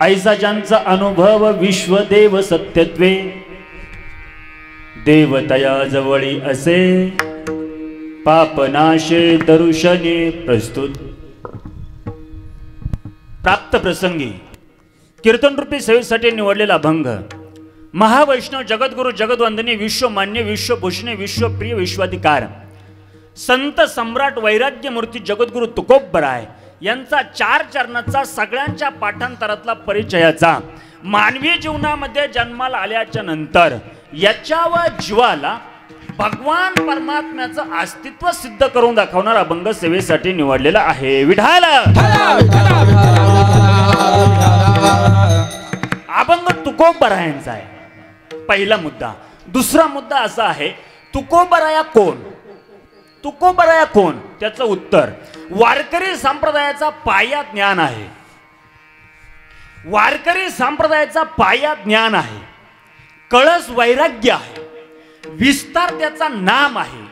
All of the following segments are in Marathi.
ऐसा ज्यांचा अनुभव विश्वदेव सत्यत्वे, देवतया जवळी असे पापनाशे दर्शने प्रस्तुत। प्राप्त प्रसंगी कीर्तन रूपी सेवेसाठी निवडलेला अभंग महावैष्णव जगद्गुरु जगद्वंदनी विश्वमान्य विश्वभूषणे विश्वप्रिय विश्वाधिकार संत सम्राट वैराग्य मूर्ती जगद्गुरु तुकोबराय यांचा 4 चरणाचा सगळ्यांच्या पाठांतरातला परिचयाचा मानवी जीवनामध्ये जन्माला आल्याच्या नंतर याच्या व जीवाला भगवान परमात्म्याचं अस्तित्व सिद्ध करून दाखवणारा अभंग सेवेसाठी निवडलेला आहे। विठाल अभंग तुकोबरायांचा आहे पहिला मुद्दा। दुसरा मुद्दा असा आहे तुकोबराया कोण? तुकोबराया कोण? त्याचं उत्तर वारकरी संप्रदायाचा पाया ज्ञान आहे। वारकरी संप्रदायाचा पाया ज्ञान आहे, कळस वैराग्य आहे, विस्तार त्याचा नाम आहे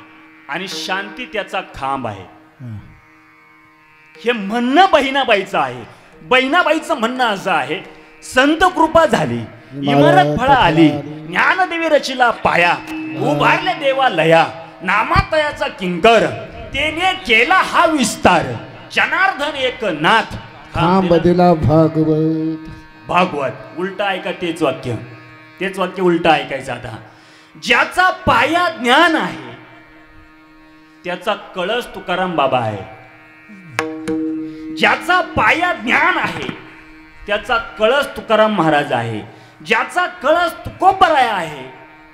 आणि शांती त्याचा खांब आहे। हे म्हणणं बहिणाबाईचं आहे। बहिणाबाईचं म्हणणं असं आहे संत कृपा झाली इमारत फळा आली, ज्ञानदेवी रचिला पाया, उभारले देवा लया, नामातयाचा किंकर तेने केला हा विस्तार, जनार्दन एक नाथ खांब दिला भागवत। भागवत उलटा ऐका तेच वाक्य उलटा ऐकायचं। आता ज्याचा पाया ज्ञान आहे त्याचा कळस तुकाराम बाबा आहे। ज्याचा पाया ज्ञान आहे त्याचा कळस तुकाराम महाराज आहे। ज्याचा कळस तुकोबराया आहे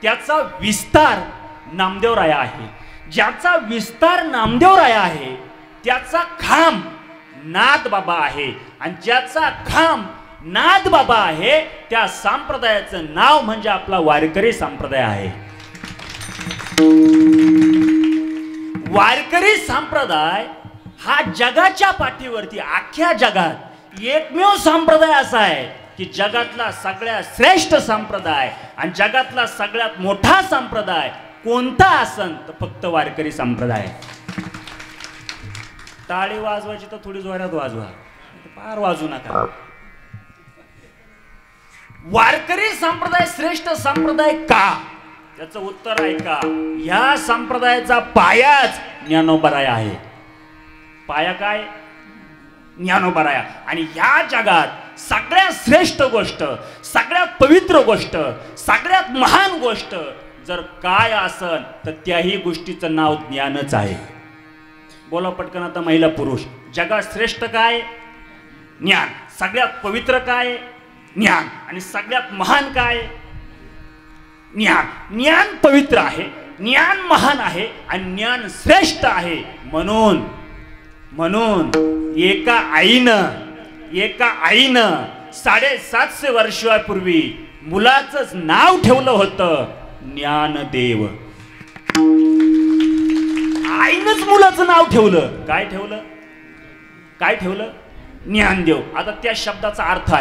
त्याचा विस्तार नामदेवराया आहे। ज्याचा विस्तार नामदेवराया आहे त्याचा खांब नाथ बाबा आहे आणि ज्याचा खांब नाथ बाबा आहे त्या संप्रदायाचं नाव म्हणजे आपला वारकरी संप्रदाय आहे। वारकरी संप्रदाय हा जगाच्या पाठीवरती अख्ख्या जगात एकमेव संप्रदाय असा आहे की जगातला सगळ्यात श्रेष्ठ संप्रदाय आणि जगातला सगळ्यात मोठा संप्रदाय कोणता असन तर फक्त वारकरी संप्रदाय। टाळी वाजवायची तर थोडी जोरात वाजवा, फार वाजू नका। वारकरी संप्रदाय श्रेष्ठ संप्रदाय का? त्याचं उत्तर आहे का ह्या संप्रदायाचा पायाच ज्ञानोबराया आहे। पाया काय? ज्ञानोबराया। आणि ह्या जगात सगळ्यात श्रेष्ठ गोष्ट, सगळ्यात पवित्र गोष्ट, सगळ्यात महान गोष्ट जर काय असन तर त्याही गोष्टीचं नाव ज्ञानच आहे। बोला पटकन आता महिला पुरुष, जगात श्रेष्ठ काय? ज्ञान। सगळ्यात पवित्र काय? ज्ञान। आणि सगळ्यात महान काय? ज्ञान। ज्ञान पवित्र आहे, ज्ञान महान आहे आणि ज्ञान श्रेष्ठ आहे। म्हणून एका आईनं 750 वर्षापूर्वी मुलाचंच नाव ठेवलं होतं ज्ञानदेव। आईनंच मुलाचं नाव ठेवलं। काय ठेवलं? ज्ञानदेव। आता त्या शब्दाचा अर्थ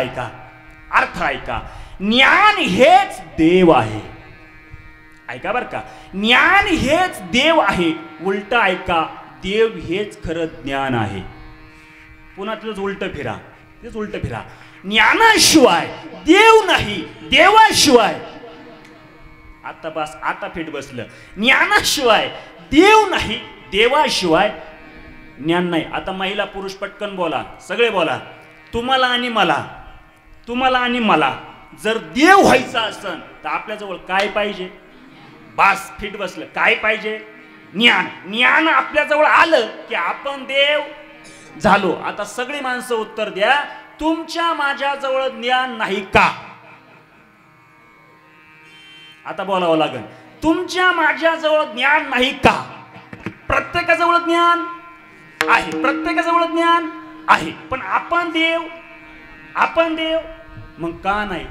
ऐका। ज्ञान हेच देव आहे। ऐका बर का, ज्ञान हेच देव आहे। उलट ऐका, देव हेच खरं ज्ञान आहे। पुन्हा तेच उलट फिरा। ज्ञानाशिवाय देव नाही, देवाशिवाय आता बस, आता फिट बसलं। ज्ञानाशिवाय देव नाही, देवाशिवाय ज्ञान नाही। आता महिला पुरुष पटकन बोला, सगळे बोला। तुम्हाला आणि मला जर देव व्हायचं असेल तर आपल्याजवळ काय पाहिजे? बास, फिट बसलं। काय पाहिजे? ज्ञान आपल्याजवळ आलं की आपण देव झालो। आता सगळी माणसं उत्तर द्या, तुमच्या माझ्याजवळ ज्ञान नाही का? आता बोलावं लागेल, तुमच्या माझ्याजवळ ज्ञान नाही का? प्रत्येकाजवळ ज्ञान आहे, पण आपण देव मग का नाही?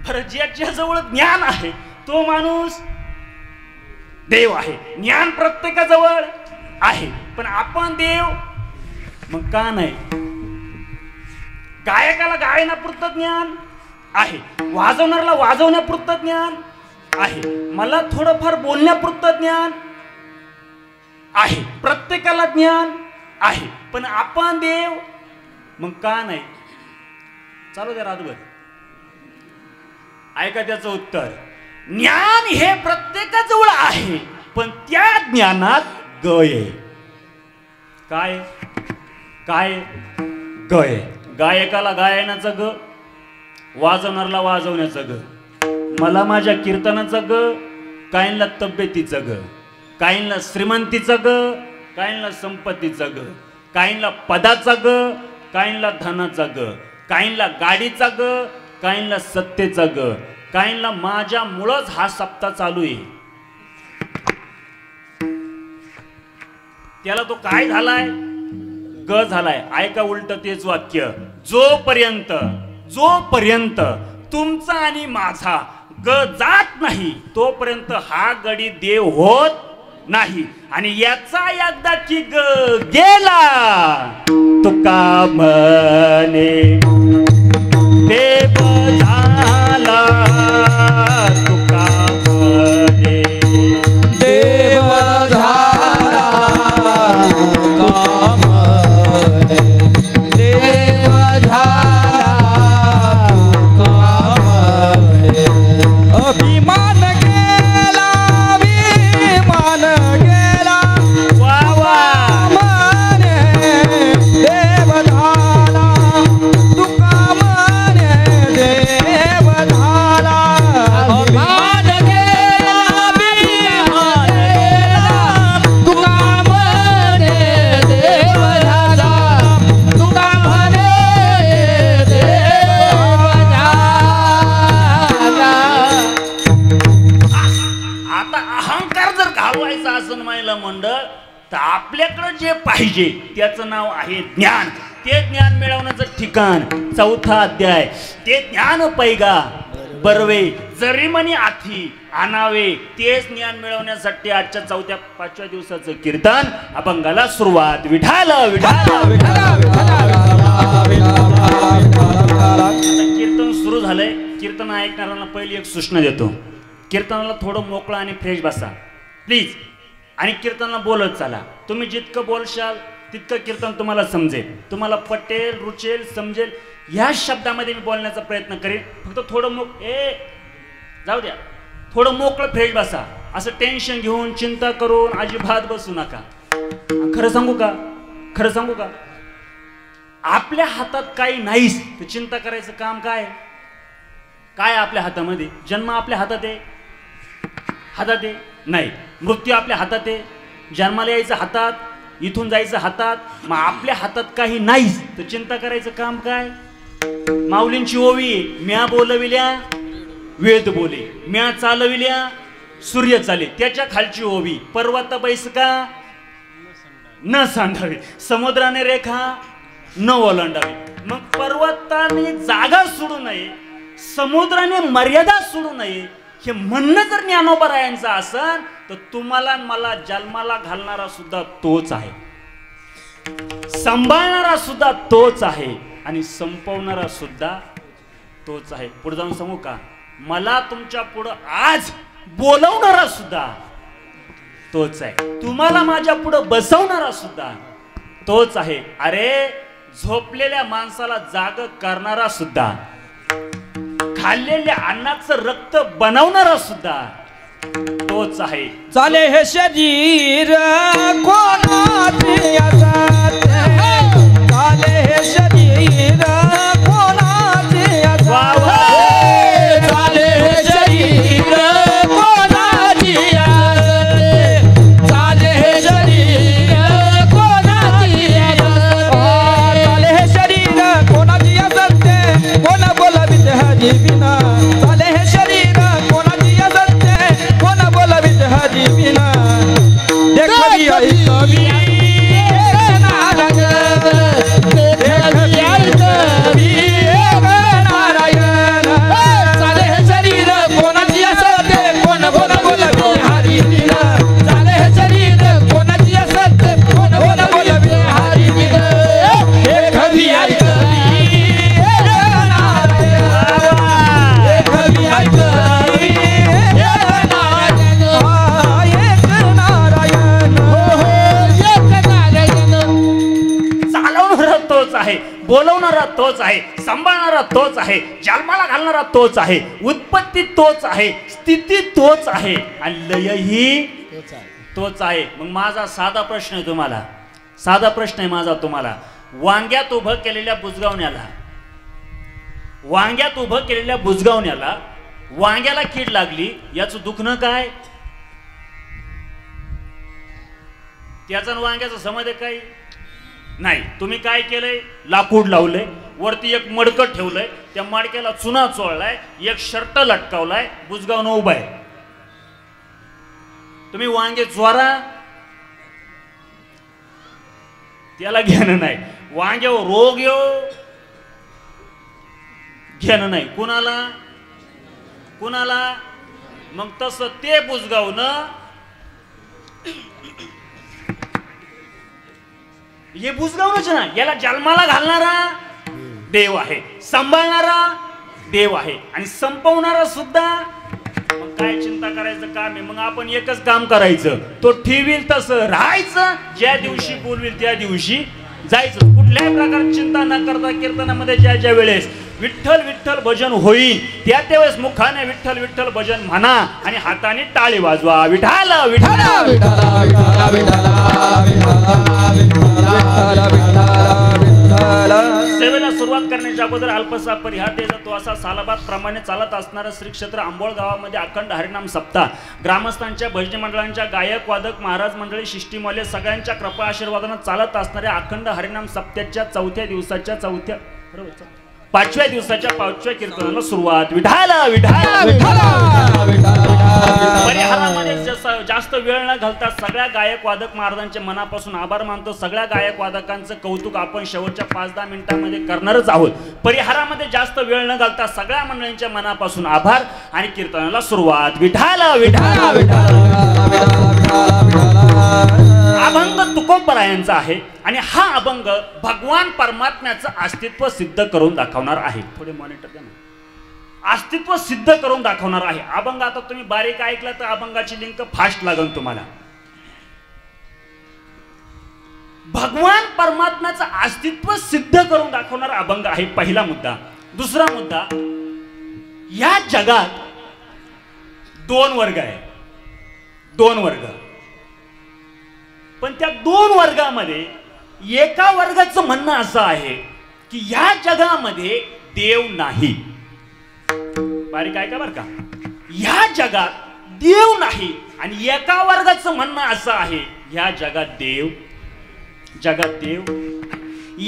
बरं, ज्याच्याजवळ ज्ञान आहे तो माणूस देव आहे। ज्ञान प्रत्येकाजवळ आहे पण आपण देव मग का नाही? गायकाला गायनापुरतं ज्ञान आहे, वाजवणाऱ्याला वाजवण्यापुरतं ज्ञान आहे, मला थोडंफार बोलण्यापुरतं ज्ञान आहे। प्रत्येकाला ज्ञान आहे. पण आपण देव मग का नाही? चालू द्या रातभर, ऐका त्याचं उत्तर. ज्ञान हे प्रत्येकाजवळ आहे, पण त्या ज्ञानात गय आहे. काय काय गय? गायकाला गायनाचं ग, वाजवणारला वाजवण्याचं ग, मला माझ्या कीर्तनाचं ग, काहींना तब्येतीचं ग, काहींना श्रीमंतीचं ग, काहींना संपत्तीचं ग, काहींना पदाचा ग, काहींना धनाचा ग, काहींना गाडीचा ग, काहींना सत्तेचा ग, काहींना माझ्यामुळंच हा सप्ताह चालू आहे. त्याला तो काय झालाय? ग झालाय. ऐका उलट तेच वाक्य. जोपर्यंत जोपर्यंत तुमचा आणि माझा ग जात नाही तोपर्यंत हा गडी देव होत नाही. आणि याचा एकदा की ग गेला तुका म्हणे देव झाला, तुका म्हणे देव झाला, तुका म्हणे देव झाला, तुका म्हणे. अभिमान गेला, विमान गेला, वा वा म्हणे देव झाला, तुका म्हणे देव झाला. अभिमान गेला, विमान गेला, तुका म्हणे देव झाला, तुका म्हणे देव झाला. आता अहंकार जर घालवायचा असं महिला मंडळ तर आपल्याकडे जे पाहिजे त्याचं नाव आहे ज्ञान. ते ज्ञान मिळवण्याचं ठिकाण 4था अध्याय. ते ज्ञान पैगा बरवे जरी म्हणे आथी आणावे. तेच ज्ञान मिळवण्यासाठी आजच्या 4-5व्या दिवसाचं कीर्तन अभंगाला सुरुवात. विठाल विठाल कीर्तन सुरू झालंय. कीर्तन ऐकणाऱ्यांना पहिली एक सूचना देतो. कीर्तनाला थोडं मोकळं आणि फ्रेश बसा प्लीज, आणि कीर्तनाला बोलत चाला. तुम्ही जितकं बोलशाल तितकं कीर्तन तुम्हाला समजेल, तुम्हाला पटेल, रुचेल, समजेल. ह्या शब्दामध्ये मी बोलण्याचा प्रयत्न करेन. फक्त थोडं जाऊ द्या, थोडं मोकळं फ्रेश बसा. असं टेन्शन घेऊन चिंता करून अजिबात बसू नका. खरं सांगू का, खरं सांगू का, आपल्या हातात काही नाहीच तर चिंता करायचं काम काय? काय आपल्या हातामध्ये? जन्म आपल्या हातात आहे? हातात आहे? नाही. मृत्यू आपल्या हातात आहे? जन्माला यायचं हातात, इथून जायचं हातात. मग आपल्या हातात काही नाहीच तर चिंता करायचं काम काय? माऊलींची ओवी, म्या बोलविल्या वेद बोले, म्या चालविल्या सूर्य चाले. त्याच्या खालची ओवी, पर्वत बैसका न सांडावे, समुद्राने रेखा न ओलांडावी. मग पर्वताने जागा सोडू नये, समुद्राने मर्यादा सोडू नये, हे म्हणणं जर ज्ञानोबरायांचं असेल तर तुम्हाला मला जन्माला घालणारा सुद्धा तोच आहे, सांभाळणारा सुद्धा तोच आहे आणि संपवणारा सुद्धा तोच आहे. पुढे जाऊन सांगू का, मला तुमच्या पुढं आज बोलवणारा सुद्धा तोच आहे, तुम्हाला माझ्या पुढं बसवणारा सुद्धा तोच आहे. अरे झोपलेल्या माणसाला जाग करणारा सुद्धा, खाल्लेल्या अन्नाचं रक्त बनवणारा सुद्धा तोच आहे. चाले हे शरीर कोणाचे असते, चाले हे शरीर कोणाचे असते, चाले हे शरीर कोणाचे असते, चाले हे शरीर कोणाचे असते, चाले हे शरीर कोणाचे असते, कोण बोलावित हरी बिना, चाले हे शरीर कोणाचे असते, कोण बोलावित हरी बिना. देखो भी आई कभी नाराज तोच आहे, बोलवणारा तोच आहे, सांभाळणारा तोच आहे, जन्माला घालणारा तोच आहे, उत्पत्ती तोच आहे, स्थिती तोच आहे आणि लयही तोच आहे. मग माझा साधा प्रश्न आहे तुम्हाला, साधा प्रश्न आहे माझा तुम्हाला. वांग्यात उभं केलेल्या बुजगावण्याला वांग्याला कीड लागली, याचं दुखणं काय? त्याचं वांग्याचं समज काही नाही. तुम्ही काय केलंय? लाकूड लावलंय, वरती एक मडकं ठेवलंय, त्या मडक्याला चुना चोळलाय, एक शर्ट लटकावलाय, बुजगावनं उभा आहे. तुम्ही वांगे चोरा, त्याला घेणं नाही. वांग्यावर रोग येऊ, घेणं नाही. कुणाला मग तसं ते बुजगावनं हे बुजगावनच ना, याला जन्माला घालणारा देव आहे, सांभाळणारा देव आहे आणि संपवणारा सुद्धा. मग काय चिंता करायचं काम आहे? मग आपण एकच काम करायचं, तो ठेवील तसं राहायचं, ज्या दिवशी बोलवेल त्या दिवशी जायचं. कुठल्याही प्रकारची चिंता न करता कीर्तनामध्ये ज्या वेळेस विठ्ठल विठ्ठल भजन होईल त्या त्यावेळेस मुखाने विठ्ठल विठ्ठल भजन म्हणा आणि हाताने टाळी वाजवा. विठ्ठल विठ्ठल सेवेला सुरुवात करण्याच्या अगोदर अल्पसा परिहार द्यायचा. तो असा सालाबाद प्रमाणे चालत असणारा श्री क्षेत्र आंबोळ गावामध्ये अखंड हरिनाम सप्ताह, ग्रामस्थांच्या भजनी मंडळांच्या गायक वादक महाराज मंडळी शिष्टीमौल्य सगळ्यांच्या कृपा आशीर्वादानं चालत असणाऱ्या अखंड हरिनाम सप्त्याच्या 5व्या दिवसाच्या 5व्या कीर्तनाला सुरुवात. विठ्ठल विठ्ठल परिहारामध्ये जास्त वेळ न घालता सगळ्या गायक वादक महाराजांचे मनापासून आभार मानतो. सगळ्या गायक वादकांचं कौतुक आपण शेवटच्या 5-10 मिनिटांमध्ये करणारच आहोत. परिहारामध्ये जास्त वेळ न घालता सगळ्या मंडळींच्या मनापासून आभार आणि कीर्तनाला सुरुवात. विठ्ठल विठ्ठल अभंग तुकोबरायांचा आहे आणि हा अभंग भगवान परमात्म्याचं अस्तित्व सिद्ध करून दाखवणार आहे. थोडे मॉनिटर द्या ना. अस्तित्व सिद्ध करून दाखवणार आहे अभंग. आता तुम्ही बारीक ऐकलं तर अभंगाची लिंक फास्ट लागेल तुम्हाला. भगवान परमात्म्याचं अस्तित्व सिद्ध करून दाखवणारा अभंग आहे पहिला मुद्दा. दुसरा मुद्दा, या जगात 2 वर्ग आहे, 2 वर्ग. पण त्या 2 वर्गामध्ये एका वर्गाचं म्हणणं असं आहे की या जगामध्ये देव नाही. बारीक आहे का बरं का? या जगात देव नाही. आणि एका वर्गाचं म्हणणं असं आहे या जगात देव,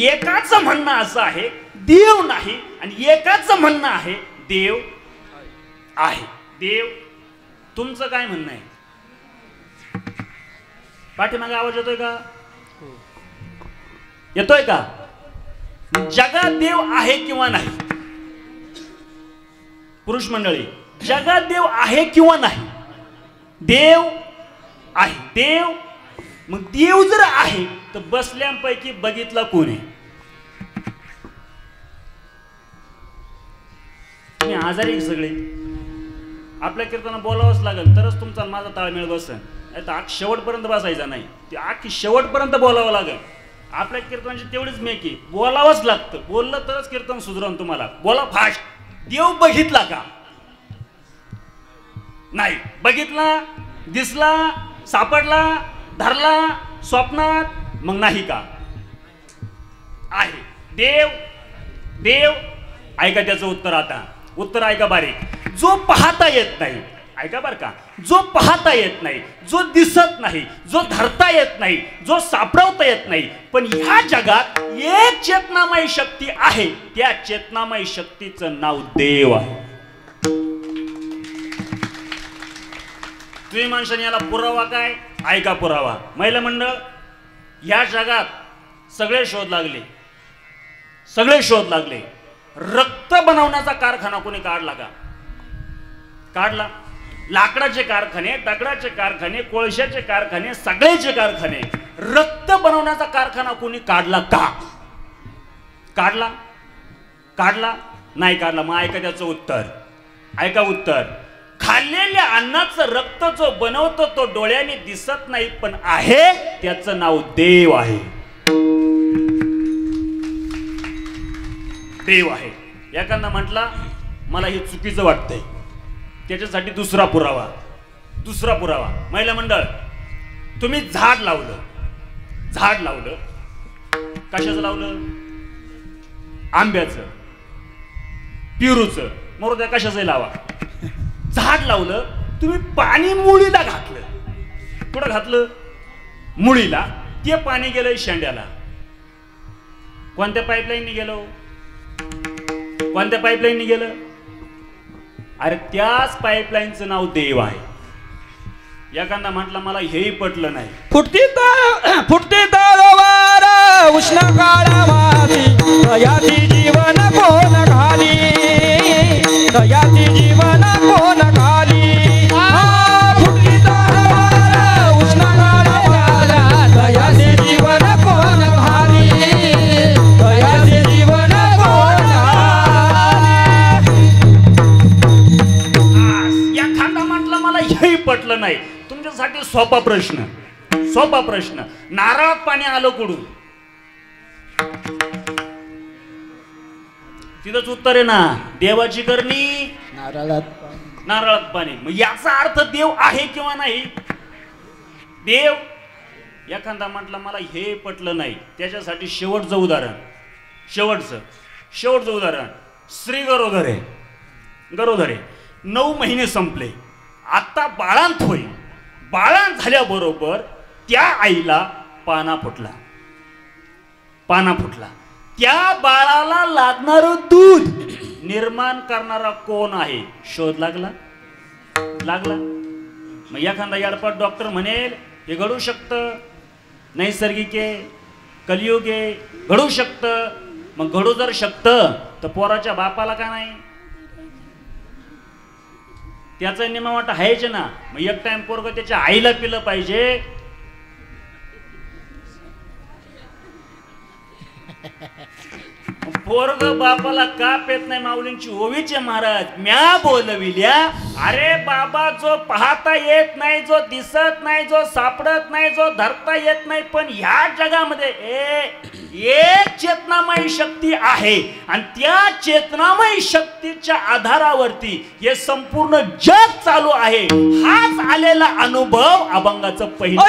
एकाचं म्हणणं असं आहे देव नाही आणि एकाचं म्हणणं आहे देव आहे. देव, तुमचं काय म्हणणं आहे? पाठीमागे आवाज येतोय का? येतोय का? जगात देव आहे किंवा नाही? पुरुष मंडळी, जगात देव आहे किंवा नाही? देव आहे. देव, मग देव जर आहे तर बसल्यांपैकी बघितला कोण आहे? तुम्ही आजारी सगळे. आपल्या कीर्तनात बोलावंच लागेल तरच तुमचा माझा ताळमेळ बसेल. शेवटपर्यंत बसायचा नाही, ते आखी शेवटपर्यंत बोलावं लागेल. आपल्या कीर्तनाची तेवढीच मेकी, बोलावंच लागतं. बोललं तरच कीर्तन सुधरवून तुम्हाला. बोला फास्ट. देव बघितला का? नाही. बघितला, दिसला, सापडला, धरला स्वप्नात, मग नाही का? आहे. देव, देव. ऐका त्याचं उत्तर. आता उत्तर ऐका बारीक. जो पाहता येत नाही, ऐका बर का, जो पाहता येत नाही, जो दिसत नाही, जो धरता येत नाही, जो सापडवता येत नाही, पण ह्या जगात एक चेतनामय शक्ती आहे. त्या चेतनामय शक्तीचं नाव देव आहे. तुम्ही माणसाने याला पुरावा काय? ऐका पुरावा. महिला मंडळ, या जगात सगळे शोध लागले, सगळे शोध लागले. रक्त बनवण्याचा कारखाना कोणी काढला का? काढला. लाकडाचे कारखाने, दगडाचे कारखाने, कोळशाचे कारखाने, सगळ्याचे कारखाने. रक्त बनवण्याचा कारखाना कोणी काढला का? काढला? काढला नाही काढला. मग ऐका त्याचं उत्तर. ऐका उत्तर. खाल्लेल्या अन्नाचं रक्त जो बनवतो तो डोळ्याने दिसत नाही पण आहे, त्याचं नाव देव आहे. देव आहे. एखादा म्हटला मला हे चुकीचं वाटतंय, त्याच्यासाठी दुसरा पुरावा. महिला मंडळ, तुम्ही झाड लावलं, कशाचं लावलं? आंब्याचं, पेरूचं, मोरद्या कशाचं लावा. झाड लावलं, तुम्ही पाणी मुळीला घातलं. कुठं घातलं? मुळीला. ते पाणी गेलं शेंड्याला. कोणत्या पाईपलाईननी गेलं? अरे त्याच पाईपलाईनचं नाव देव आहे. एखादा म्हटलं मला हेही पटलं नाही. फुटती तलवार उष्ण काळा माती, दयाची जीवन कोण घाली, दयाची जीवन कोण घाली. फुटती तलवार उष्ण काळा माती, दयाची जीवन कोण घाली, दयाची जीवन कोण घाली. एखादा म्हटलं मला हेही पटलं नाही. तुमच्यासाठी सोपा प्रश्न. नारळात पाणी आलं कुठून? तिथंच उत्तर आहे ना, देवाची करणी नारळात पाणी. मग याचा अर्थ देव आहे किंवा नाही? देव. एखादा म्हटलं मला हे पटलं नाही, त्याच्यासाठी शेवटचं उदाहरण. श्री गरोदर आहे. 9 महिने संपले, आता बाळांत होईल. बाळांत झाल्याबरोबर त्या आईला पाना फुटला. त्या बाळाला लागणारं दूध निर्माण करणारा कोण आहे? शोध लागला. मग एखादा याडपट डॉक्टर म्हणेल हे घडू शकतं, नैसर्गिक आहे, कलियुग आहे, घडू शकतं. मग घडू जर शकतं तर पोराच्या बापाला का नाही? त्याचा निमावाट आहेच ना. मग एक टाइम पोरग त्याच्या आईला पिलं पाहिजे. पोरग बापाला का पेत नाही? माऊलींची ओवीचे महाराज म्या बोलविल्या. अरे बाबा, जो पाहता येत नाही, जो दिसत नाही, जो सापडत नाही, जो धरता येत नाही, पण ह्या जगामध्ये एक चेतनामयी शक्ती आहे आणि त्या चेतनामयी शक्तीच्या आधारावरती हे संपूर्ण जग चालू आहे. हाच आलेला अनुभव अभंगाचं पहिलं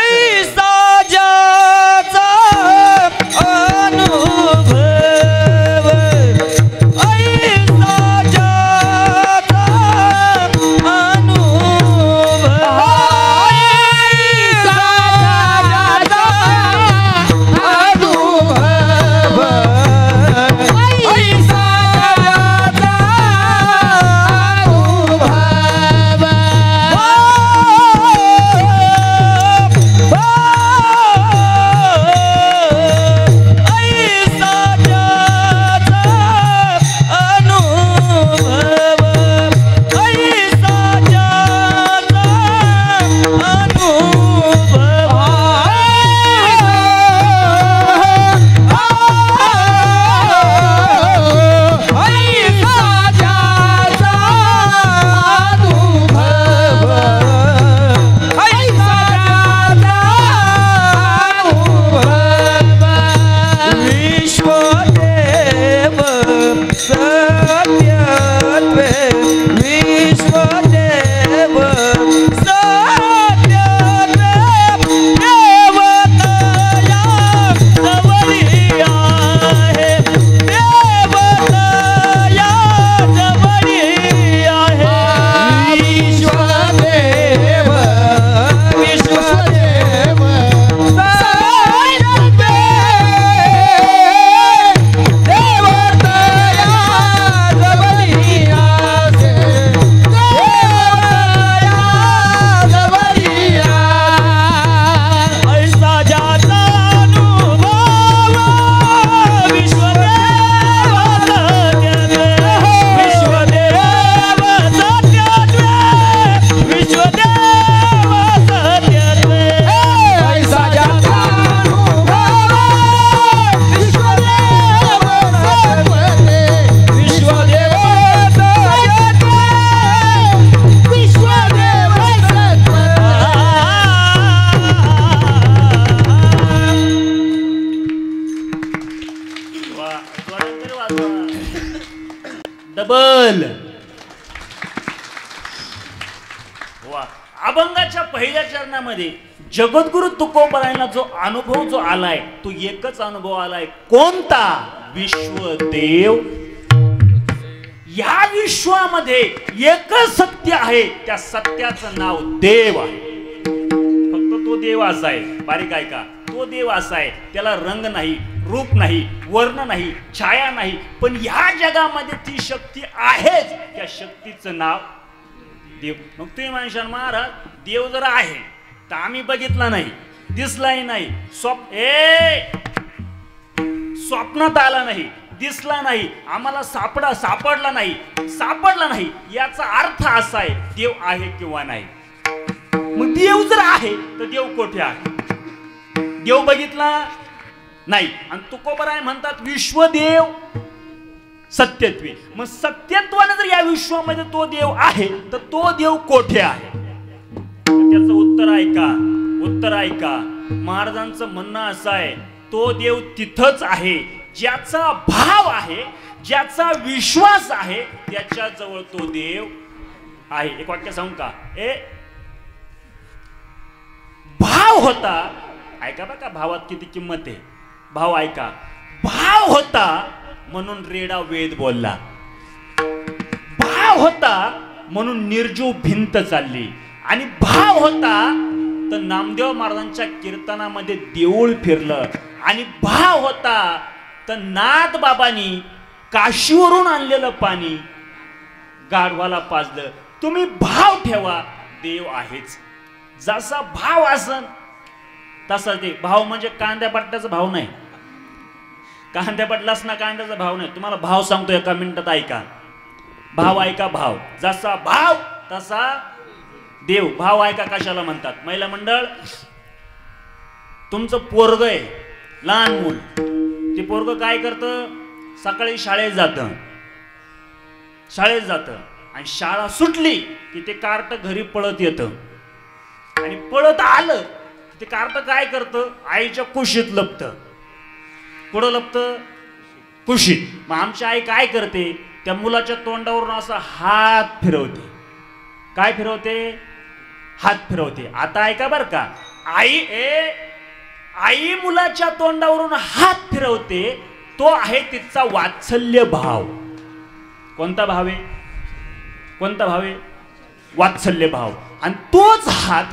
अनुभव. डबल. वा. अभंगाच्या पहिल्या चरणामध्ये जगद्गुरु तुकोबरायांना जो अनुभव जो आलाय तो एकच अनुभव आलाय. कोणता? विश्वदेव. या विश्वामध्ये एकच सत्य आहे, त्या सत्याचं नाव देव आहे. फक्त तो देव असा आहे, बारीक आहे का, तो देव असा आहे, त्याला रंग नाही, रूप नाही, वर्ण नाही, छाया नाही, पण ह्या जगामध्ये ती शक्ती आहेच. त्या शक्तीचं नाव देव. मग तुम्ही म्हणशाल महाराज देव जर आहे तर आम्ही बघितला नाही, दिसलाही नाही, स्वप्नात आला नाही, दिसला नाही, आम्हाला सापडला नाही, याचा अर्थ असा आहे देव आहे किंवा नाही. मग देव जर आहे तर देव कुठे आहे? देव बघितला नाही. आणि तुकोबराय म्हणतात विश्वदेव सत्यत्वे. मग सत्यत्वाने जर या विश्वामध्ये तो देव आहे तर तो देव कोठे आहे? त्याचं उत्तर ऐका. महाराजांचं म्हणणं असं आहे, तो देव तिथंच आहे ज्याचा भाव आहे, ज्याचा विश्वास आहे, त्याच्या जवळ तो देव आहे. एक वाक्य सांगू का? भाव होता, ऐका बघा भावात किती किंमत आहे. भाव ऐका. भाव होता म्हणून रेडा वेद बोलला, भाव होता म्हणून निर्जीव भिंत चालली, आणि भाव होता तर नामदेव महाराजांच्या कीर्तनामध्ये देऊळ फिरलं, आणि भाव होता तर नाथ बाबांनी काशीवरून आणलेलं पाणी गाढवाला पाजलं. तुम्ही भाव ठेवा, देव आहेच. जसा भाव असन तसा ते. भाव म्हणजे कांद्या बटाट्याचा भाव नाही, कांद्या बटलास ना कांद्याचा भाव नाही. तुम्हाला भाव सांगतो, एका मिनिटात ऐका. भाव ऐका. भाव जसा भाव तसा देव. भाव ऐका कशाला म्हणतात? महिला मंडळ, तुमचं पोरग आहे, लहान मूल, ते पोरग काय करतं? सकाळी शाळेत जातं आणि शाळा सुटली की ते कार्ट घरी पळत येतं, आणि पळत आलं ते कार्ट काय करतं? आईच्या कुशीत लपतं. कुठं लपतं? कुशीत. मग आमची आई काय करते? त्या मुलाच्या तोंडावरून असा हात फिरवते. काय फिरवते? हात फिरवते. आता ऐका बर का, आई मुलाच्या तोंडावरून हात फिरवते, तो आहे तिचा वात्सल्य भाव. कोणता भाव आहे? कोणता भाव आहे? वात्सल्य भाव. आणि तोच हात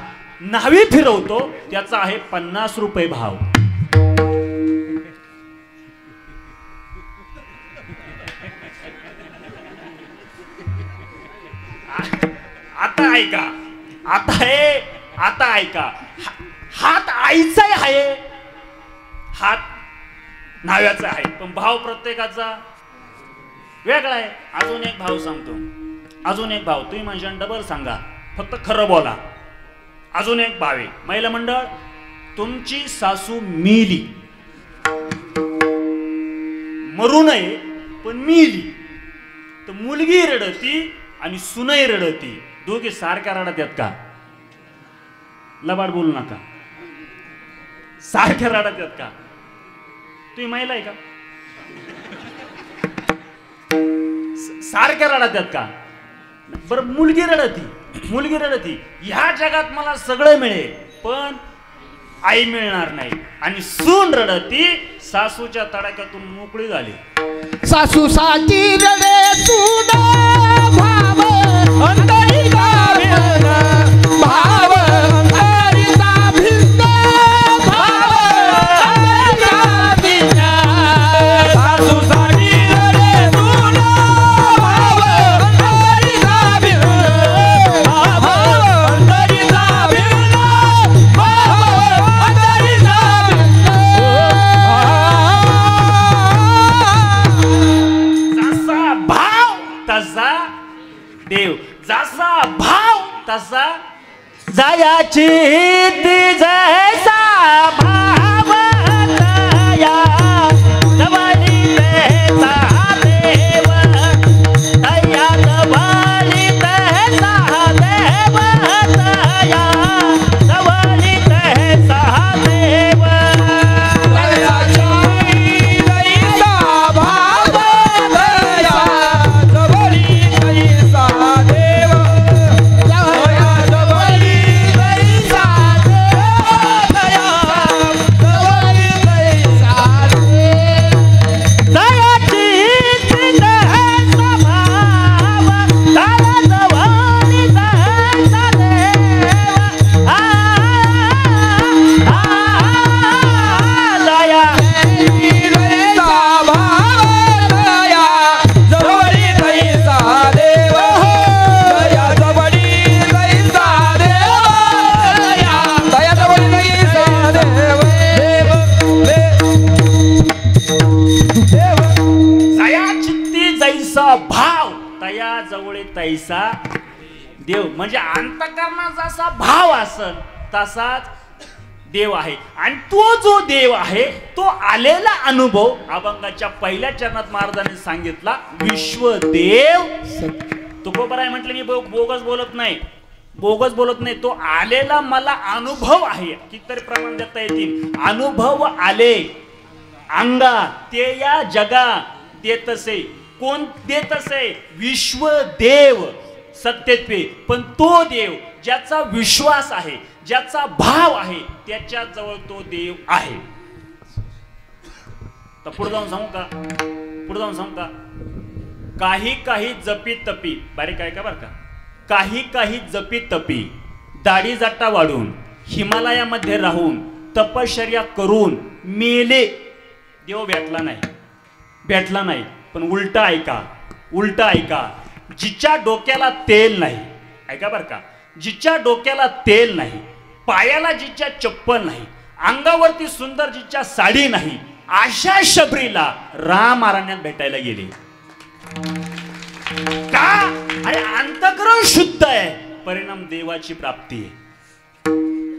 न्हावी फिरवतो, त्याचा आहे 50 रुपये भाव. आता ऐका. आता ऐका. हात आईचा आहे, हात न्हाव्याचा आहे, पण भाव प्रत्येकाचा वेगळा आहे. अजून एक भाव सांगतो, अजून एक भाव. तुम्ही म्हणजे डबल सांगा, फक्त खरं बोला. अजून एक भाव आहे. महिला मंडळ, तुमची सासू मेली, मरू नये पण मेली, तर मुलगी रडती आणि सुनई रडती, दोघे सारख्या रडत आहेत का? लबाड बोलू नका. सारख्या रडत आहेत का? तुम्ही महिला आहे का? सारख्या रडत आहेत का? बरं, मुलगी रडती. ह्या जगात मला सगळं मिळेल पण आई मिळणार नाही, आणि सून रडती, सासूच्या तडाख्यातून मोकळी झाली. सासूसाठी रडे सुना भाव अंतरीचा भिन्न, भाव अंतरीचा भिन्न, भाव अंतरीचा भिन्न. सासूसाठी रडे सुना भाव अंतरीचा भिन्न, भाव अंतरीचा भिन्न, भाव अंतरीचा भिन्न. जसा भाव तसा देव, जसा भाव तसा जायाची जैसा भाव तया दवाली तैसा देव, तया दवाली तैसा देव, तया दवाली तैसा देव. जैसा भाव तया भाव तया जवळ तैसा देव. म्हणजे अंतःकरणात जसा भाव असल तसाच देव आहे. आणि तो जो देव आहे तो आलेला अनुभव अभंगाच्या पहिल्या चरणात महाराजांनी सांगितला विश्वदेव. तुकोबराय म्हटलं मी बोगस बोलत नाही, बोगस बोलत नाही. तो आलेला मला अनुभव आहे. कितीतरी प्रमाण देता येतील. अनुभव आले अंगा ते या जगा देत असे. कोण देत असे? विश्वदेव सत्यत्वे. पण तो देव ज्याचा विश्वास आहे, ज्याचा भाव आहे, त्याच्या जवळ तो देव आहे. तर पुढे जाऊन सांगू का? पुढे जाऊन सांगू का? काही काही जपी तपी, बारीक आहे का बरं का? काही काही जपी तपी दाढी जट्टा वाढून हिमालयामध्ये राहून तपश्चर्या करून मेले. देव भेटला नाही, भेटला नाही. पण उलटा ऐका, उलटा ऐका. जिच्या डोक्याला तेल नाही, ऐका बरं का, जिच्या डोक्याला तेल नाही, पायाला जिच्या चप्पल नाही, अंगावरती सुंदर जिच्या साडी नाही, अशा शबरीला राम अरण्यात भेटायला गेले. का? अरे अंतःकरण शुद्ध आहे, परिणाम देवाची प्राप्ती आहे.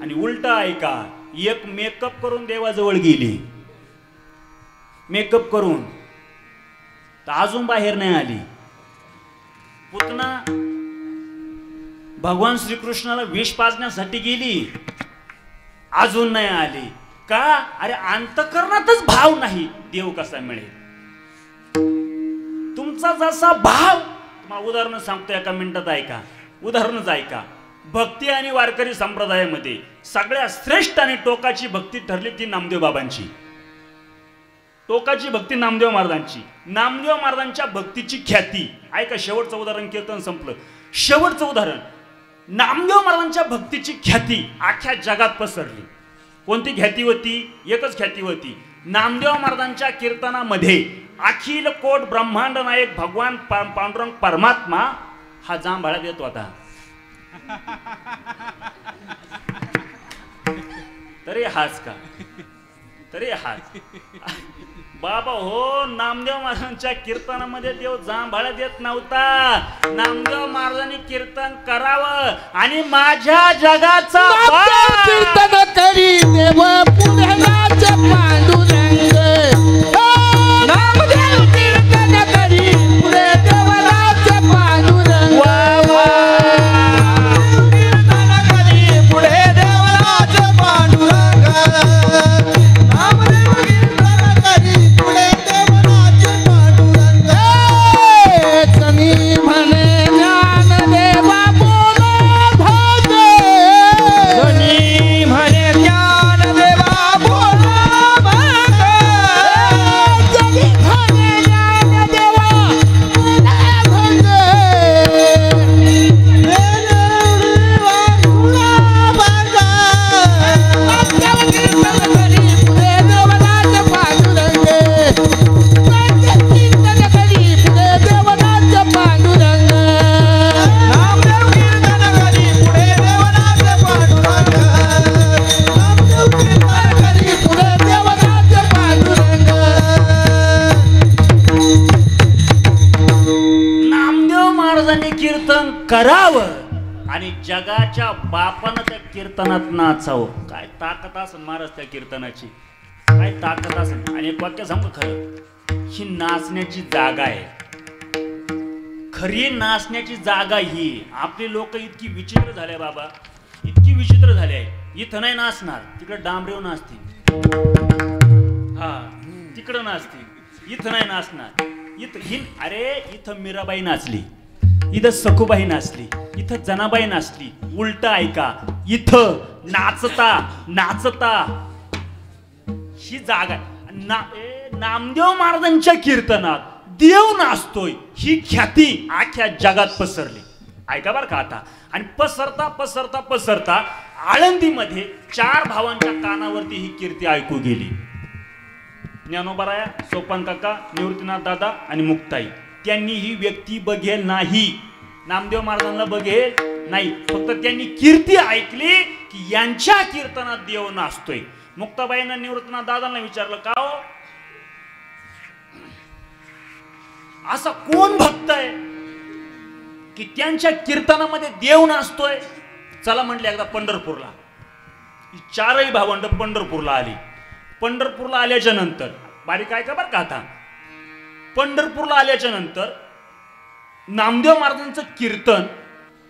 आणि उलटा ऐका, एक मेकअप करून देवाजवळ गेली, मेकअप करून तर अजून बाहेर नाही आली. पुतना भगवान श्रीकृष्णाला विष पाजण्यासाठी गेली, अजून नाही आली. का? अरे अंतःकरणातच भाव नाही, देव कसा मिळेल? तुमचा जसा भाव, तुम्हाला उदाहरण सांगतो एका मिनिटात ऐका, उदाहरणच ऐका. भक्ती आणि वारकरी संप्रदायामध्ये सगळ्यात श्रेष्ठ आणि टोकाची भक्ती ठरली ती नामदेव बाबांची. टोकाची भक्ती नामदेव महाराजांची. नामदेव महाराजांच्या भक्तीची ख्याती ऐका. शेवटचं उदाहरण, कीर्तन संपलं. शेवटचं उदाहरण, नामदेव महाराजांच्या भक्तीची ख्याती अख्ख्या जगात पसरली. कोणती ख्याती होती? एकच ख्याती होती. नामदेव महाराजांच्या कीर्तनामध्ये अखिल कोट ब्रह्मांड नायक भगवान पांडुरंग परमात्मा हा जांभळा देत होता. तरी हाच का? तरी हाच बाबा हो. नामदेव महाराजांच्या कीर्तनामध्ये देव जांभळा देत नव्हता. नामदेव महाराजांनी कीर्तन करावं आणि माझ्या जगाचा कीर्तन करी देव पुण्याच्या पांडुरंग. नामदेव कीर्तन करी पुढे देवराच्या पांडुरंग. कीर्तन करी पुढे देवराच्या पांडुरंग. नामदेव कीर्तन करी पुढे देवराच्या पांडुरंग. कमी म्हणे ज्ञानदेवा बोला भागे. कमी म्हणे ज्ञानदेवा बोला भागे. कमी म्हणे ज्ञानदेवा बोला भागे. नामदेव कीर्तन करी पुढे देवराच्या पांडुरंग. कीर्तन करी पुढे देवराच्या पांडुरंग. नामदेव कीर्तन करी पुढे देवराच्या पांडुरंग. नामदेव कीर्तन करी पुढे देवराच्या पांडुरंग. नामदेव महाराजांनी कीर्तन करावं आणि जगाच्या बापानं त्या कीर्तनात नाचावं. काय ताकद असेल महाराज त्या कीर्तनाची, काय ताकद असेल. आणि एक वाक्य सांगू खरं, ही नाचण्याची जागा आहे. खरी नाचण्याची जागा ही. आपली लोक इतकी विचित्र झाले बाबा, इतकी विचित्र झाले. इथं नाही नाचणार, तिकडे डांबरेव नाचतील. हा, तिकडं नाचतील, इथं नाही नाचणार. अरे इथं मीराबाई नाचली, इथं सखूबाई नाचली, इथं जनाबाई नाचली. उलट ऐका, इथं नाचता नाचता ही जागा. नामदेव महाराजांच्या कीर्तनात देव नाचतोय ही ख्याती अख्ख्या जगात पसरली. ऐका बरं का आता. आणि पसरता पसरता पसरता आळंदीमध्ये 4 भावांच्या कानावरती ही कीर्ती ऐकू गेली. ज्ञानोबाराया, सोपान काका, निवृत्तीनाथ दादा आणि मुक्ताई. त्यांनी ही व्यक्ती बघेल नाही, नामदेव महाराजांना बघेल नाही, फक्त त्यांनी कीर्ती ऐकली की यांच्या कीर्तनात देव नाचतोय. मुक्ताबाईंना निवृत्तीनाथ दादांना विचारलं, का हो असा कोण भक्त आहे की त्यांच्या कीर्तनामध्ये देव नाचतोय? चला म्हटले एकदा पंढरपूरला. चारही भावंड पंढरपूरला आली. पंढरपूरला आल्याच्या नंतर बारीक काय का बरं का, आता पंढरपूरला आल्याच्या नंतर नामदेव महाराजांचं कीर्तन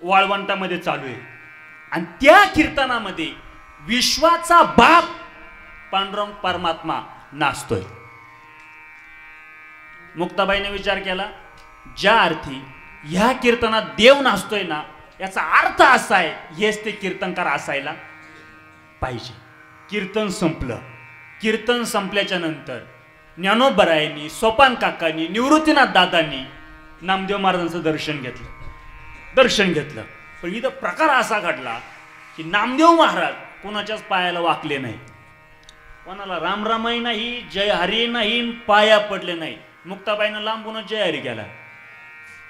वाळवंटामध्ये चालू आहे आणि त्या कीर्तनामध्ये विश्वाचा बाप पांडुरंग परमात्मा नाचतोय. मुक्ताबाईने विचार केला, ज्या अर्थी ह्या कीर्तनात देव नाचतोय ना, याचा अर्थ असा आहे हेच ते कीर्तनकार असायला पाहिजे. कीर्तन संपलं. कीर्तन संपल्याच्या नंतर ज्ञानोबरायांनी, सोपान काकांनी, निवृत्तीनाथ दादांनी नामदेव महाराजांचं दर्शन घेतलं. पण इथं प्रकार असा घडला की नामदेव महाराज कोणाच्याच पायाला वाकले नाही, कोणाला रामरामाई नाही, जय हरी नाही, पाया पडले नाही. मुक्ताबाईनं लांबूनच जय हरी केला.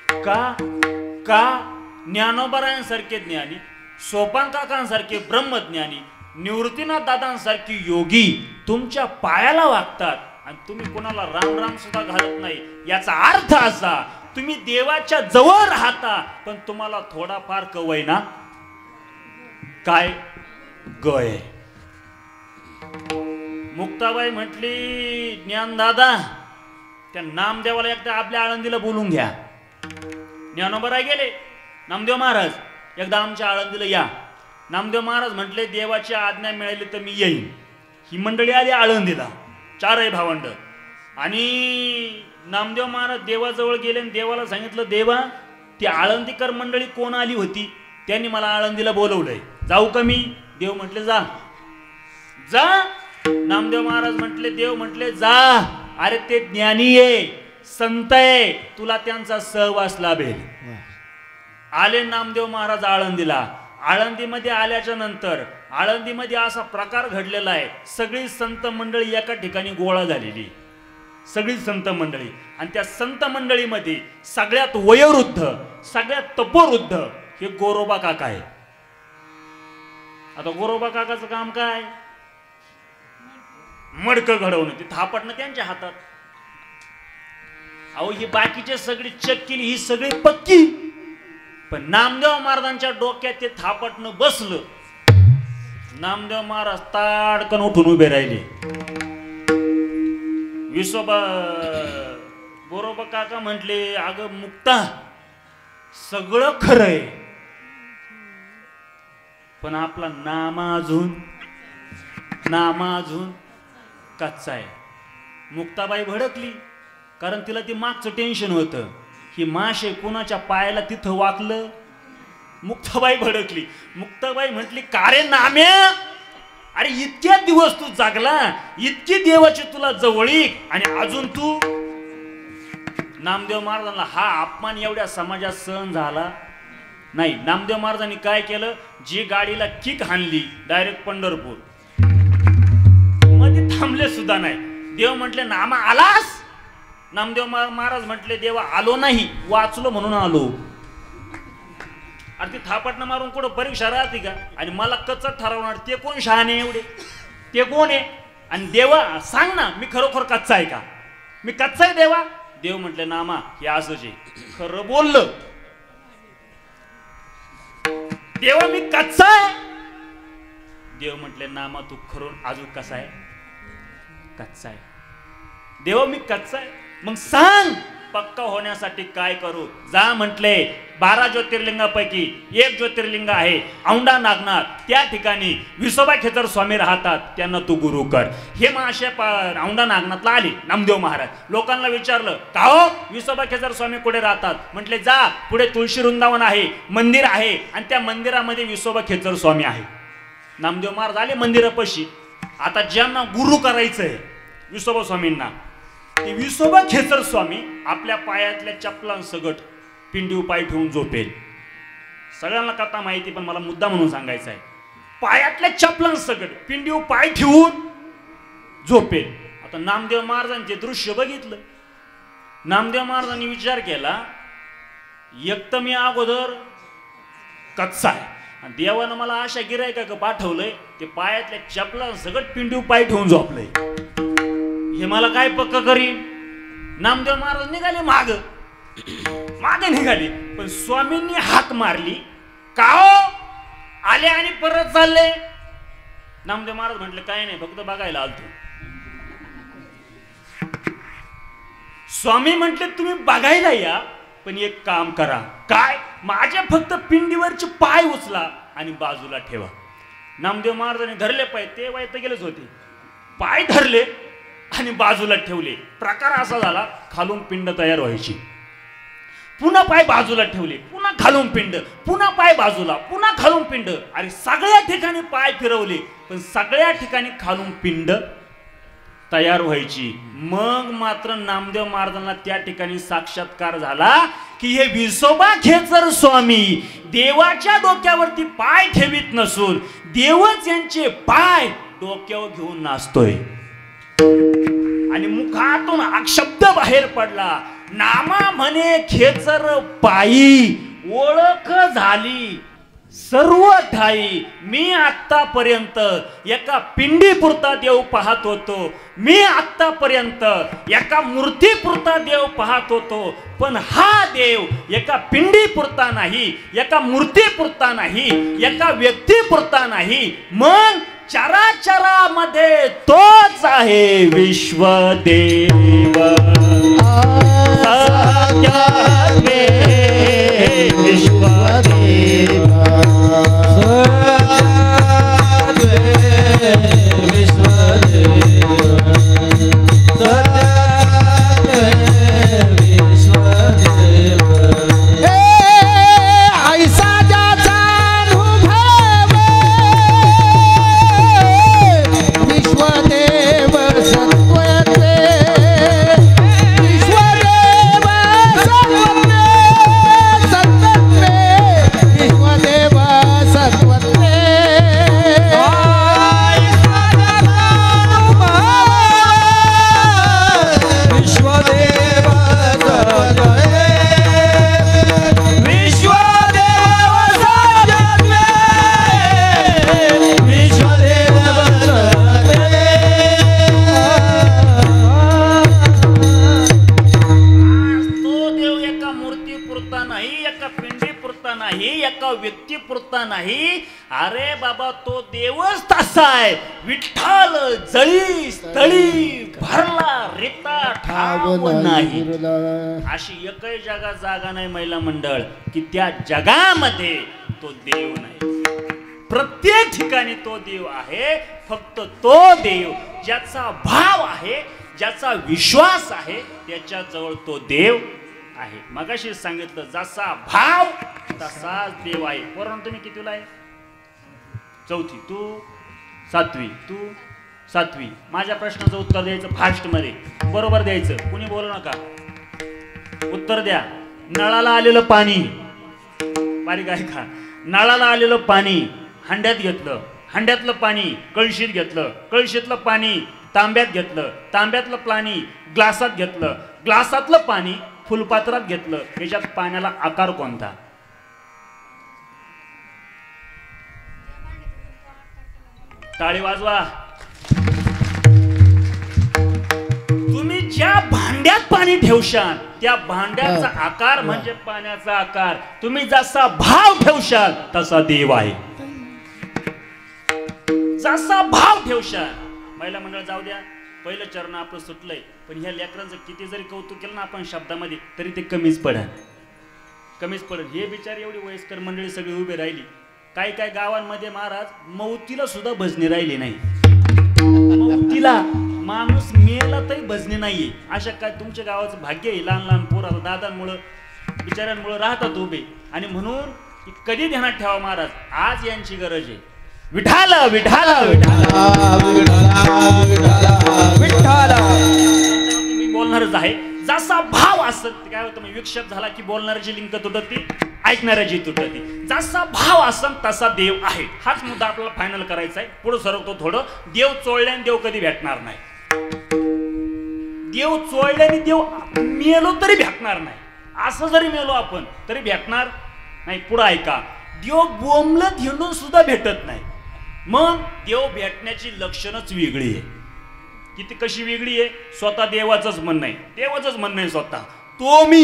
का ज्ञानोबरायांसारखे ज्ञानी, सोपान काकांसारखे ब्रह्मज्ञानी, निवृत्तीनाथ दादांसारखी योगी तुमच्या पायाला वागतात आणि तुम्ही कोणाला राम राम सुद्धा घालत नाही. याचा अर्थ असा, तुम्ही देवाच्या जवळ राहता पण तुम्हाला थोडाफार कवय ना काय गय. मुक्ताबाई म्हटली, ज्ञानदादा त्या नामदेवाला एकदा आपल्या आळंदीला बोलून घ्या. ज्ञानोबराय गेले, नामदेव महाराज एकदा आमच्या आळंदीला या. नामदेव महाराज म्हटले, देवाची आज्ञा मिळाली तर मी येईन. ही मंडळी आली आळंदीला, चारही भावंड. आणि नामदेव महाराज देवाजवळ गेले आणि देवाला सांगितलं, देवा ती आळंदीकर मंडळी कोण आली होती, त्यांनी मला आळंदीला बोलवलंय, जाऊ का मी? देव म्हटले जा. नामदेव महाराज म्हटले, देव म्हटले जा. अरे ते ज्ञानी आहे, संत आहे, तुला त्यांचा सहवास लाभेल. आले नामदेव महाराज आळंदीला. आळंदीमध्ये आल्याच्या नंतर आळंदीमध्ये असा प्रकार घडलेला आहे, सगळी संत मंडळी एका ठिकाणी गोळा झालेली, सगळी संत मंडळी. आणि त्या संत मंडळीमध्ये सगळ्यात वयोवृद्ध, सगळ्यात तपोवृद्ध हे गोरोबा काका आहे. आता गोरोबा काकाचं काम काय? मडकं घडवणं, ते थापटणं त्यांच्या हातात. अहो ही बाकीचे सगळी चक्कीली, ही सगळी पक्की, पण नामदेव महाराजांच्या डोक्यात ते थापटणं बसलं. नामदेव महाराज ताडकन उठून उभे राहिले. विसोबा गोरोबा काका म्हटले, अगं मुक्ता सगळं खरंय पण आपला नामा अजून कच्चा आहे. मुक्ताबाई भडकली, कारण तिला ती मागचं टेन्शन होतं, ही माशे कोणाच्या पायाला तिथं वाकलं. मुक्ताबाई भडकली. मुक्ताबाई म्हटली, का रे नाम्या, अरे इतक्या दिवस तू जागला, इतकी देवाची तुला जवळीक, आणि अजून तू. नामदेव महाराजांना हा अपमान एवढ्या समाजात सहन झाला नाही. नामदेव महाराजांनी काय केलं, जी गाडीला किक हाणली डायरेक्ट पंढरपूर, मध्ये थांबले सुद्धा नाही. देव म्हटले, नामा आलास? नामदेव महाराज म्हटले, देवा आलो नाही, वाचलो म्हणून आलो. अरे ती थापटणं मारून कुठं परीक्षा राहते का? आणि मला कच्च ठरवणार ते कोण शहाणे एवढे, ते कोण आहे? आणि देवा सांग ना, मी खरोखर कच्चा आहे का? मी कच्चा आहे देवा? देव म्हटले, नामा हे असंच आहे, खरं बोललं. देवा मी कच्चा आहे. देव म्हटले, नामा तू खरून अजून कसा आहे? कच्चा आहे. देवा मी कच्चा आहे, मग सांग पक्का होण्यासाठी काय करू? जा म्हटले, 12 ज्योतिर्लिंगापैकी एक ज्योतिर्लिंग आहे औंढा नागनाथ, त्या ठिकाणी विसोबा खेचर स्वामी राहतात, त्यांना तू गुरु कर. हे माशे औंढा नागनाथला आले. नामदेव महाराज लोकांना विचारलं, का हो विसोबा खेचर स्वामी कुठे राहतात? म्हटले, जा पुढे तुळशी वृंदावन आहे, मंदिर आहे, आणि त्या मंदिरामध्ये विसोबा खेचर स्वामी आहे. नामदेव महाराज आले मंदिरापाशी. आता ज्यांना गुरु करायचंय विसोबा स्वामींना, ते विसोबा खेचर स्वामी आपल्या पायातल्या चपलांसगट पिंडी पाय ठेवून झोपेल. सगळ्यांना कथा माहिती, पण मला मुद्दा म्हणून सांगायचा आहे. पायातल्या चपलांसगट पिंडी पाय ठेवून झोपेल. आता नामदेव महाराजांचे दृश्य बघितलं. नामदेव महाराजांनी विचार केला, एक तर मी अगोदर कच्चा आहे, आणि देवानं मला अशा गिरायका पाठवलंय, ते पायातल्या चपलांसगट पिंडी पाय ठेवून झोपलंय, हे मला काय पक्क करीन? नामदेव महाराज निघाले माग. मागे निघाले. पण स्वामींनी हाक मारली, का हो आले आणि परत चालले. नामदेव महाराज म्हटले काय नाही, फक्त बघायला आलतो. स्वामी म्हटले तुम्ही बघायला या, पण एक काम करा. काय? माझ्या फक्त पिंडीवरचे पाय उचला आणि बाजूला ठेवा. नामदेव महाराजांनी धरले पाय, ते वाईत गेलेच होते. पाय धरले आणि बाजूला ठेवले. प्रकार असा झाला, खालून पिंड तयार व्हायची. पुन्हा पाय बाजूला ठेवले, पुन्हा खालून पिंड, पुन्हा पाय बाजूला, पुन्हा खालून पिंड. अरे सगळ्या ठिकाणी पाय फिरवले, पण सगळ्या ठिकाणी खालून पिंड तयार व्हायची. मग मात्र नामदेव महाराजांना त्या ठिकाणी साक्षात्कार झाला की हे विसोबा खेचर स्वामी देवाच्या डोक्यावरती पाय ठेवीत नसून देवच यांचे पाय डोक्यावर घेऊन नाचतोय. आणि मुखातून अक्षब्द बाहेर पडला, नामा म्हणे खेचर पायी ओळख झाली सर्व ठाई. मी आत्तापर्यंत एका पिंडीपुरता देव पाहत होतो, मी आत्तापर्यंत एका मूर्तीपुरता देव पाहत होतो, पण हा देव एका पिंडीपुरता नाही, एका मूर्तीपुरता नाही, एका व्यक्तीपुरता नाही, मग चराचरामध्ये तोच आहे विश्वदेव. विश्वदेव व्यक्तीपुरता नाही. अरे बाबा तो देवच तसा आहे. विठ्ठल जळी स्थळी भरला रिता ठाव नाही. अशी एकही जगात जागा नाही महिला मंडळ की त्या जगामध्ये तो देव नाही. प्रत्येक ठिकाणी तो देव आहे. फक्त तो देव ज्याचा भाव आहे, ज्याचा विश्वास आहे, त्याच्या जवळ तो देव आहे. मगाशी सांगितलं जसा भाव तसाच देव आहे. पोरांनो तुम्ही कितीला आहे? चौथी, तू सातवी, तू सातवी. माझ्या प्रश्नाचं उत्तर द्यायचं फास्ट मध्ये, बरोबर द्यायचं, कुणी बोलू नका, उत्तर द्या. नळाला आलेलं पाणी, बारीक आहे का? नळाला आलेलं पाणी हंड्यात घेतलं, हंड्यातलं पाणी कळशीत घेतलं, कळशीतलं पाणी तांब्यात घेतलं, तांब्यातलं पाणी ग्लासात घेतलं, ग्लासातलं पाणी फुलपात्रात घेतलं. याच्यात पाण्याला आकार कोणता? टाळी वाजवा. तुम्ही ज्या भांड्यात पाणी ठेवशाल त्या भांड्याचा आकार म्हणजे पाण्याचा आकार. तुम्ही जसा भाव ठेवशाल तसा देव आहे. जसा भाव ठेवशाल. महिला मंडळ जाऊ द्या, पहिलं चरण आपलं सुटलंय, पण ह्या लेकरांचं किती जरी कौतुक केलं ना आपण शब्दामध्ये तरी ते कमीच पडेल, कमीच पडेल. हे बिचारी एवढी वयस्कर मंडळी सगळी उभी राहिली. काही काही गावांमध्ये महाराज मौतीला सुद्धा भजनी राहिली नाही. मौतीला माणूस मेला तरी भजनी नाहीये. अशा काय तुमच्या गावाचं भाग्य आहे. लहान लहान पोरं दादांमुळं बिचाऱ्यांमुळं राहतात उभे. आणि म्हणून कधी ध्यानात ठेवा महाराज, आज यांची गरज आहे. विठाल विठाल विठाल मी बोलणारच आहे. जसा भाव असत काय होतं, विक्षेप झाला की बोलणाऱ्याची लिंक तुटती, ऐकणाऱ्याची तुटती. जसा भाव असत तसा देव आहे. हाच मुद्दा आपल्याला फायनल करायचा आहे. पुढे सरकतो थोडं. देव चोळल्याने देव कधी भेटणार नाही. देव चोळल्याने देव मेलो तरी भेटणार नाही. असं जरी मेलो आपण तरी भेटणार नाही. पुढे ऐका, देव बोंबलत हिंडून सुद्धा भेटत नाही. मग देव भेटण्याची लक्षणच वेगळी आहे. किती कशी वेगळी आहे? स्वतः देवाचंच म्हणणं आहे, देवाचंच म्हणणं आहे स्वतः. तो मी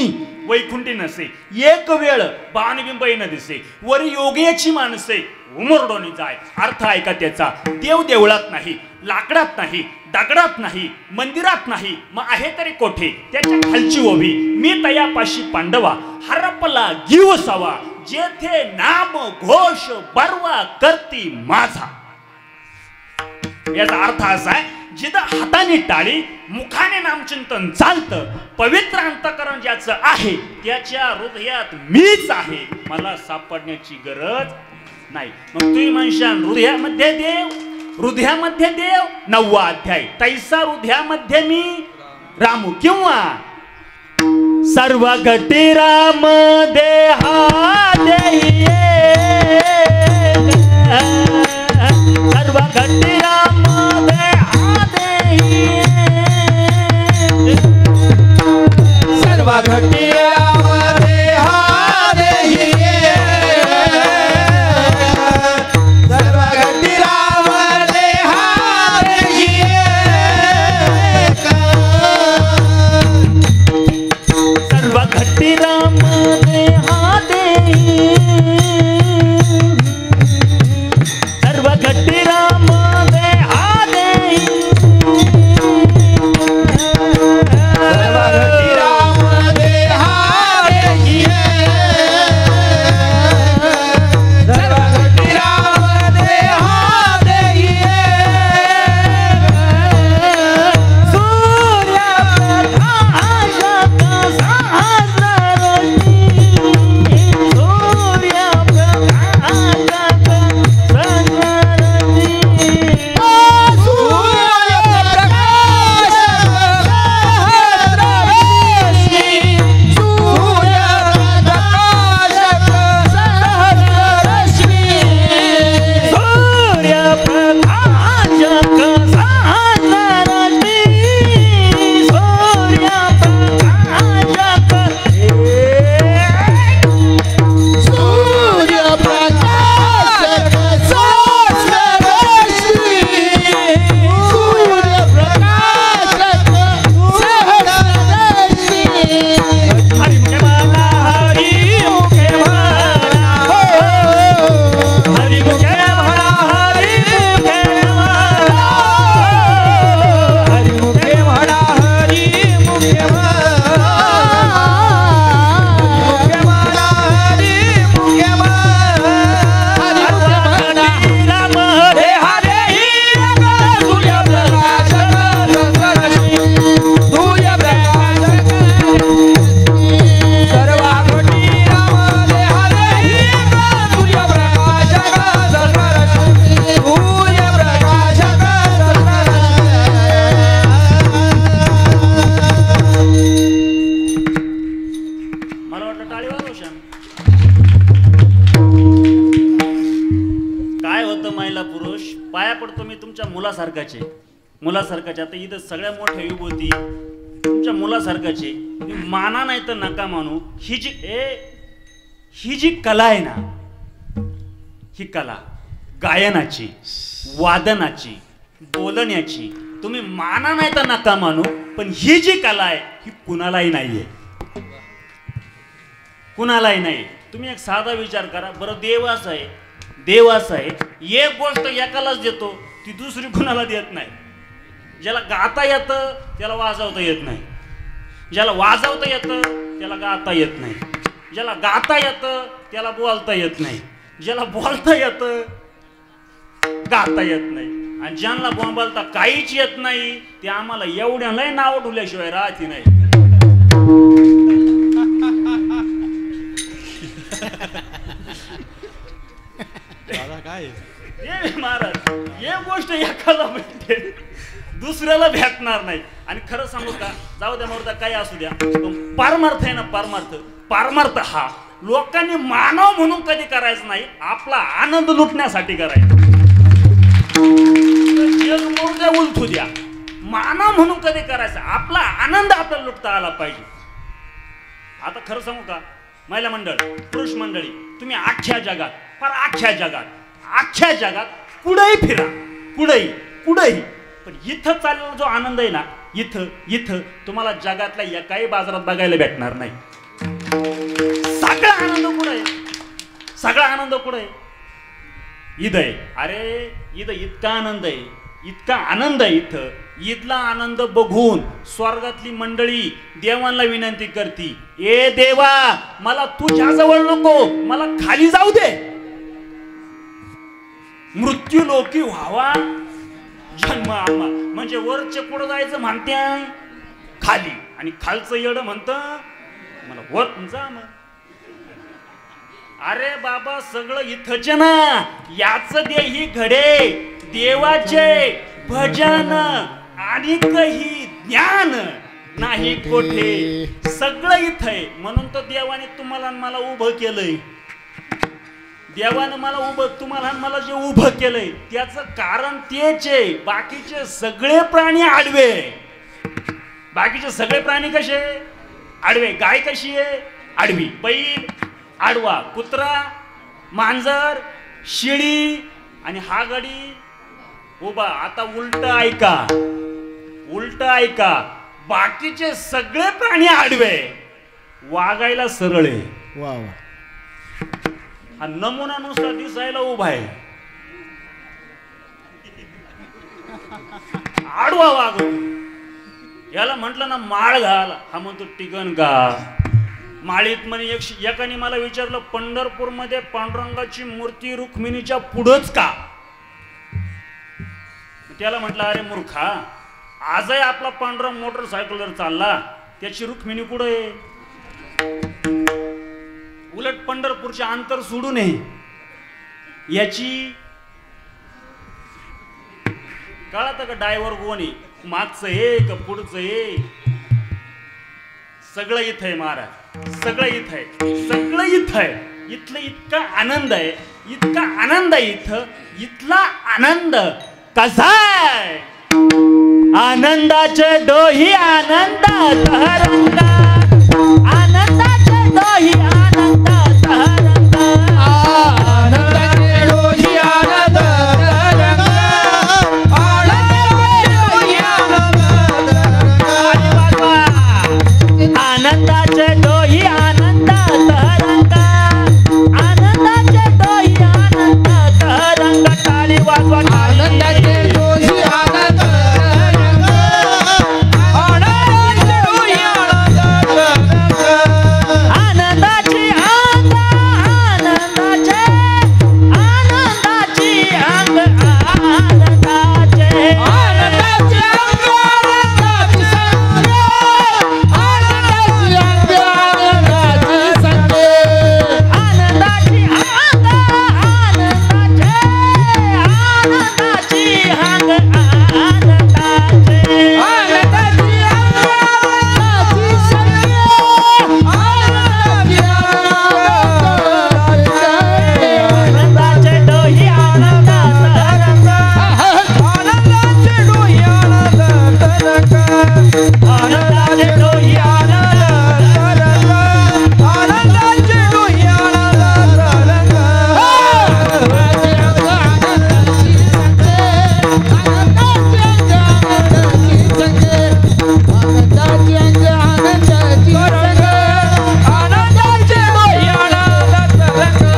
वैकुंठी नसे, एक वेळ बाणबिंबई न दिसे, वरी योग्याची माणसे उमरडोनी जाय. अर्थ ऐका त्याचा. देव देवळात नाही, लाकडात नाही, दगडात नाही, मंदिरात नाही, मग आहे तरी कोठे? त्याच्या खालची ओवी. मी तयापाशी पांडवा, हरपला जीव सावा, जेथे नाम घोष बर्वा करती माझा. याचा अर्थ असा आहे, जिथं हाताने टाळी मुखाने नामचिंतन चालतं, पवित्र अंतःकरण ज्याचं आहे त्याच्या हृदयात मीच आहे, मला सापडण्याची गरज नाही. मग तुम्ही म्हणशान हृदयामध्ये देव, हृदयामध्ये देव, 9वा अध्याय, तैसा हृदयामध्ये मी रामू. किंवा सर्व घटी राम देहा देई, सर्व घटी राम देहा देई, सर्व घटी राम देहा देई, सर्व घटी राम देहा देई, सर्व घटी राम देहा देई, सर्व घटी राम देहा देई, सर्व घटी राम देहा देई, सर्व घटी राम देहा देई, सूर्य प्रकाशक सहस्र रश्मी, सूर्य प्रकाशक सहस्र रश्मी, सूर्य प्रकाश सहस्ररश्मी, सूर्य प्रकाशक सहस्ररश्मी, सूर्य प्रकाशक सहस्र रश्मी, सूर्य प्रकाशक सूर्य प्रकाशक सहस्ररश्मी, सूर्य प्रकाशक सहस्ररश्मी. हरि मुखे माला, हरि मुखे माला, हरि मुखे माला, हरि मुखे माला, हरी मुखे म्हणा, हरी मुखे म्हणा, मुखे म्हणा, हरी मुखे म्हणा, हरी मुखे म्हणा. राम हे हरे हिरग सूर्य प्रकाशक सहस्ररश्मी, सूर्य प्रकाशक सर्व घटी राम दे हरे हिरग सूर्य प्रकाशक सहस्ररश्मी, सूर्य प्रकाशक मला वाटतं टाळी वाजवशान. काय होतं महिला पुरुष, पाया पडतो मी तुमच्या मुलासारखाचे, मुलासारखाचे. आता इथं सगळ्या मोठ्या विभूती तुमच्या मुलासारखाचे. तुम्ही माना नाही तर नका मानू. ही जी कला आहे ना, ही कला गायनाची, वादनाची, बोलण्याची, तुम्ही माना नाही तर नका मानू, पण ही जी कला आहे ही कुणालाही नाहीये, कुणालाही नाही. तुम्ही एक साधा विचार करा बरं. देव असं आहे, देव असं आहे, एक गोष्ट एकालाच देतो ती दुसरी कुणाला देत नाही. ज्याला गाता येतं त्याला वाजवता येत नाही, ज्याला वाजवता येतं त्याला गाता येत नाही, ज्याला गाता येतं त्याला बोलता येत नाही, ज्याला बोलता येतं गाता येत नाही, आणि ज्यांना बोंबलता काहीच येत नाही ते आम्हाला एवढ्या लय नाव ठेवल्याशिवाय राहती नाही. हे महाराज, एक गोष्ट एकाला भेटते दुसऱ्याला भेटणार नाही. आणि खरं सांगू का, जाऊ द्या मर्दा काही असू द्या, पण पारमार्थ आहे ना, पारमार्थ, पारमार्थ हा लोकांनी मानव म्हणून कधी करायचं नाही, आपला आनंद लुटण्यासाठी करायचा. जग मोरद्या उलथू द्या, मानव म्हणून कधी करायचं, आपला आनंद आपल्याला लुटता आला पाहिजे. आता खरं सांगू का, महिला मंडळ, पुरुष मंडळी, तुम्ही अख्ख्या जगात, फार अख्ख्या जगात कुठेही फिरा, कुठेही, पण इथं चाललेला जो आनंद आहे ना, इथं तुम्हाला जगातल्या एकाही बाजारात बघायला भेटणार नाही. सगळा आनंद कुठे आहे? ईद आहे. अरे ईद इतका आनंद आहे, इतका आनंद आहे इथं. ईदला आनंद बघून स्वर्गातली मंडळी देवांना विनंती करती, ए देवा मला तुझ्या जवळ नको, मला खाली जाऊ दे. मृत्यू लोकी व्हावा जन्म आम्हा. म्हणजे वरचे पुढे जायचं म्हणते खाली, आणि खालचं येड म्हणत मला वर जा. मग अरे बाबा सगळं इथंच ना. याच देही घडे देवाचे भजन आणि काही ज्ञान नाही कोठे. सगळं इथं आहे. म्हणून तर देवाने तुम्हाला मला उभं केलंय. देवानं मला तुम्हाला मला जे उभं केलंय त्याचं कारण तेच आहे. बाकीचे सगळे प्राणी आडवे. बाकीचे सगळे प्राणी कसे आडवे. गाय कशी आहे आडवी, बैल आडवा, कुत्रा, मांजर, शिळी, आणि हा गडी उभा. आता उलट ऐका, उलट ऐका. बाकीचे सगळे प्राणी आडवे, वागायला सरळ आहे. वा वा. हा नमुना नुसता दिसायला उभा आहे, आडवा वागतो. याला म्हटलं ना माळ घाल, हा म्हणतो टिकन का. माळीत म्हणे एकाने मला विचारलं, पंढरपूर मध्ये पांडुरंगाची मूर्ती रुक्मिणीच्या पुढंच का. त्याला म्हटलं अरे मूर्खा, आजही आपला पांडुरंग मोटरसायकलवर चालला, त्याची रुक्मिणी कुठं आहे. उलट पंढरपूरचे अंतर सोडू नये, याची कळत का ड्रायव्हर कोण आहे, मागचं आहे का पुढचं आहे. सगळं इथं आहे महाराज, सगळं इथं आहे, सगळं इथं आहे. इथलं इतका आनंद आहे, इतका आनंद आहे इथं. इथला आनंद कसा आहे. आनंदाचे डोही आनंद तरंगा, आनंदाचे डोही आनंद तरंगा, आनंदाचे डोही आनंद तरंगा, आनंदाचे डोही आनंद तरंगा. आनंदाचे डोही आनंद तरंगा, आनंदाचे डोही आनंद तरंगा. टाळी वाजवा. आनंदाचे डोही आनंद तरंगा, आनंदाचे डोही आनंद तरंगा. आनंदाची अंग, आनंदाचे आनंदाची अंग, आनंदाचे आनंदाचे अंग, आनंदाची संग, आनंदाची अंग, आनंदाची संग. आनंदाची अंग, आनंदाचे आनंदाची अंग, आनंदाचे आनंदाची अंग, आनंदाची संग, आनंदाची आनंदाचे डोही आनंद तरंगा, आनंदाचे डोही आनंद तरंगा, आनंदाचे डोही आनंद तरंगा, आनंदाचे डोही आनंद तरंगा. आनंदाचे डोही आनंद तरंगा.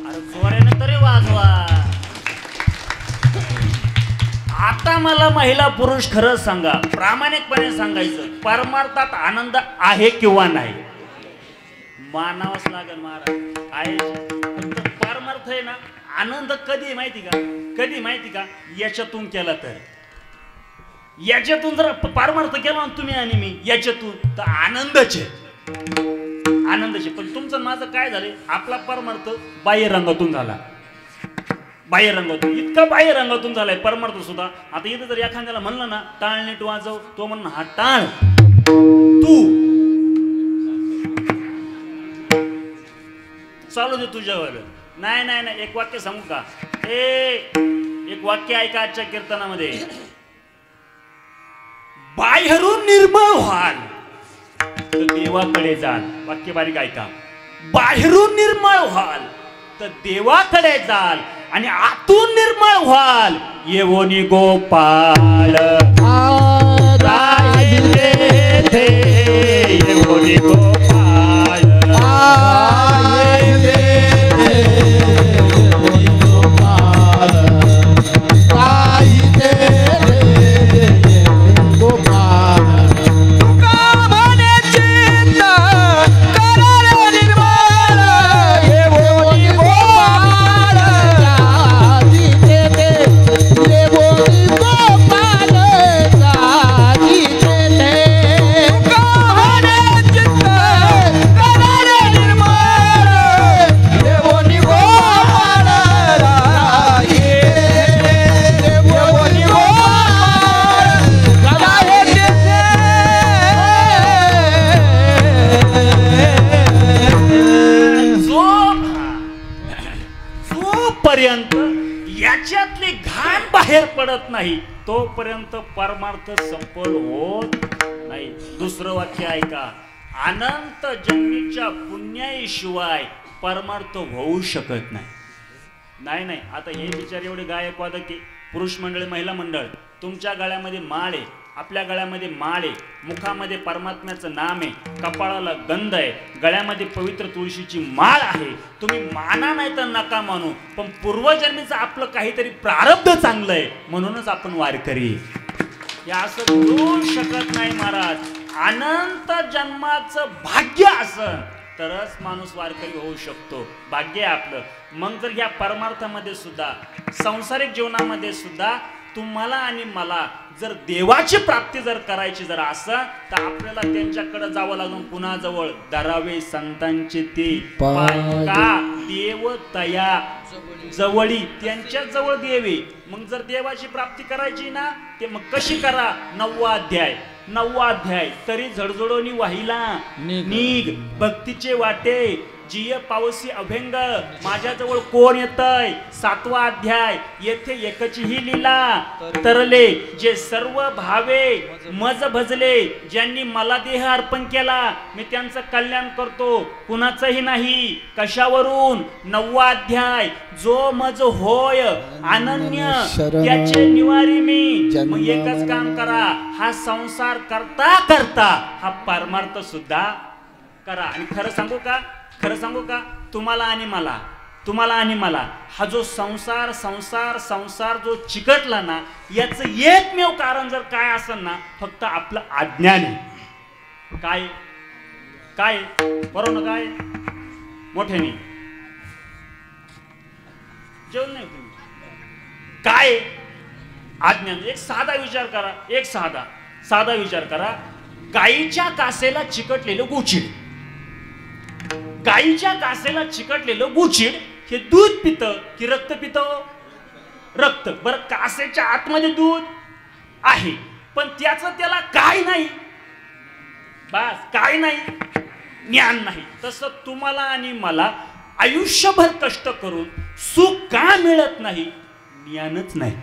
अरे जोराने तरी वाजवा. आता मला महिला पुरुष खरं सांगा, प्रामाणिकपणे सांगायचं, परमार्थात आनंद आहे किंवा नाही. मानावंच लागेल महाराज, आहे. फक्त परमार्थ आहे ना. आनंद कधी माहिती का, कधी माहिती का, याच्यातून केला तर. याच्यातून जर परमार्थ केला ना तुम्ही आणि मी, याच्यातून तर आनंदच आहे, आनंदच आहे. पण तुमचं माझं काय झालंय, आपला परमार्थ बाह्य रंगातून झाला, बाह्य रंगातून, इतका बाह्य रंगातून झालाय परमार्थ सुद्धा. आता इथं जर एखाद्याला म्हणलं ना टाळ नीट वाजव, तो म्हणणं हा टाळ तू चालू दे तुझ्यावर. नाही नाही नाही, एक वाक्य सांगू का. एक वाक्य ऐका आजच्या कीर्तनामध्ये. बाहेरून निर्मळ व्हाल तर देवाकडे जाल. वाक्य बारीक ऐका. बाहेरून निर्मळ व्हाल तर देवाकडे जाल, आणि आतून निर्मळ व्हाल येवोनी गोपाळ. देवोनी गोपाळ पाय दे गोपाळ पाय दे गोपाळ तुका म्हणे चित्त करार निर्मळ देवोनी गोपाळ जाती दे देवोनी गोपाळ जाती दे तुका म्हणे चित्त करार निर्मळ देवोनी गोपाळ राये देवोनी गोपाळ राये जोपर्यंत याच्यातली घाण बाहेर पडत नाही तोपर्यंत परमार्थ सफल होत नाही. दुसरं वाक्य ऐका, अनंत जन्मीच्या पुण्याशिवाय परमार्थ होऊ शकत नाही. नाही नाही, आता हे विचार एवढे गायकवादक आहे, पुरुष मंडळी महिला मंडळ, तुमच्या गळ्यामध्ये माळ आहे, आपल्या गळ्यामध्ये माळ आहे, मुखामध्ये परमात्म्याचं नाम आहे, कपाळाला गंध आहे, गळ्यामध्ये पवित्र तुळशीची माळ आहे. तुम्ही माना नाही तर नका मानू, पण पूर्वजन्मीचं आपलं काहीतरी प्रारब्ध चांगलं आहे म्हणूनच आपण वारकरी. हे असं होऊ शकत नाही महाराज. अनंत जन्माचं भाग्य असं तरच माणूस वारकरी होऊ शकतो. भाग्य आहे आपलं. मग जर ह्या परमार्थामध्ये सुद्धा सांसारिक जीवनामध्ये सुद्धा तुम्हाला आणि मला जर देवाची प्राप्ती जर करायची जर असं तर आपल्याला त्यांच्याकडे जावं लागून पुन्हा जवळ धरावे संतांचे ते पाय. का देव तया जवळी, त्यांच्या जवळ देवे. मग जर देवाची प्राप्ती करायची ना ते मग कशी करा. 9वा अध्याय तरी झडझडोनी वाहिला निघ भक्तीचे वाटे जिय पावसी अभंग माझ्याजवळ कोण येतय. 7वा अध्याय येथे एकची ही लीला तरले जे सर्व भावे मज भजले ज्यांनी मला देह अर्पण केला मी त्यांचं कल्याण करतो कुणाचंही नाही. कशावरून. 9वा अध्याय जो मज होय अनन्य त्याचे निवारी मी. मग एकच काम करा, हा संसार करता करता हा परमार्थ सुद्धा करा. आणि खरं सांगू का तुम्हाला आणि मला हा जो संसार जो चिकटला ना याचं एकमेव कारण जर काय असेल ना फक्त आपलं अज्ञान आहे. काय बरोबर ना. काय मोठ्याने जेवण नाही तुम्ही. काय अज्ञान. एक साधा विचार करा. गाईच्या कासेला चिकटलेलं गुचिड हे दूध पितं की रक्त पितं. रक्त. बरं कासेच्या आतमध्ये दूध आहे पण त्याला काय नाही. बस काय नाही, ज्ञान नाही. तसं तुम्हाला आणि मला आयुष्यभर कष्ट करून सुख का मिळत नाही. ज्ञानच नाही.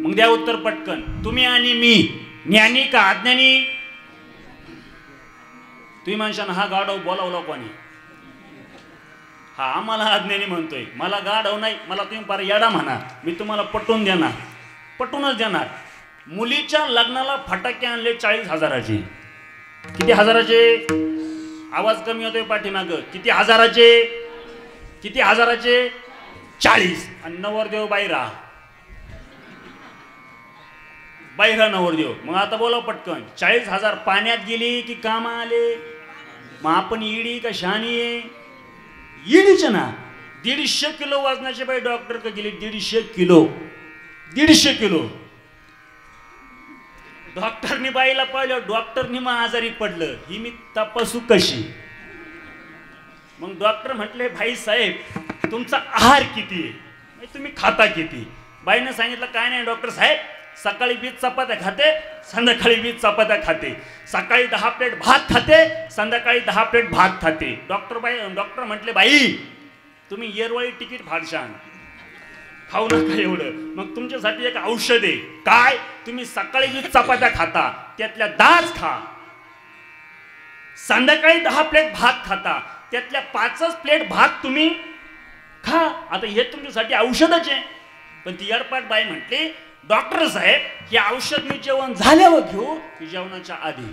मग द्या उत्तर पटकन. तुम्ही आणि मी ज्ञानी का अज्ञानी. तुम्ही म्हणशान हा गाढव बोलावला कोणी. हा आम्हाला अज्ञानी म्हणतोय. मला गाढव नाही, मला तुम्ही पार येडा म्हणा, मी तुम्हाला पटूनच देणार. मुलीच्या लग्नाला फटाके आणले 40,000चे. किती हजाराचे. आवाज कमी होतोय पाठीमाग. किती हजाराचे 40. आणि नवरदेव बाहेर नवरदेव. मग आता बोला पटकन. 40,000 पाण्यात गेली की काम आले. मग आपण इडी का शानी आहे. इडीच ना. 150 किलो वजनाचे बाई डॉक्टर का गेली. 150 किलो. डॉक्टरनी बाईला पाहिलं. डॉक्टरनी मग आजारी पडलं. ही मी तपासू कशी. मग डॉक्टर म्हटले भाई साहेब तुमचा आहार किती आहे, तुम्ही खाता किती. बाईनं सांगितलं काय नाही डॉक्टर साहेब, सकाळी 20 चपात्या खाते, संध्याकाळी 20 चपात्या खाते. सकाळी 10 प्लेट भात खाते, संध्याकाळी 10 प्लेट भात खाते. डॉक्टर म्हटले बाई तुम्ही येरवळी तिकीट फाडशान, खाऊ नका एवढं. मग तुमच्यासाठी एक औषध आहे. काय. तुम्ही सकाळी 20 चपात्या खाता त्यातल्या 10च खा. संध्याकाळी 10 प्लेट भात खाता त्यातल्या 5च प्लेट भात तुम्ही खा. आता हे तुमच्यासाठी औषधच आहे. पण ती येडपाट बाई म्हटली डॉक्टर साहेब हे औषध मी जेवण झाल्यावर घेऊ की जेवणाच्या आधी.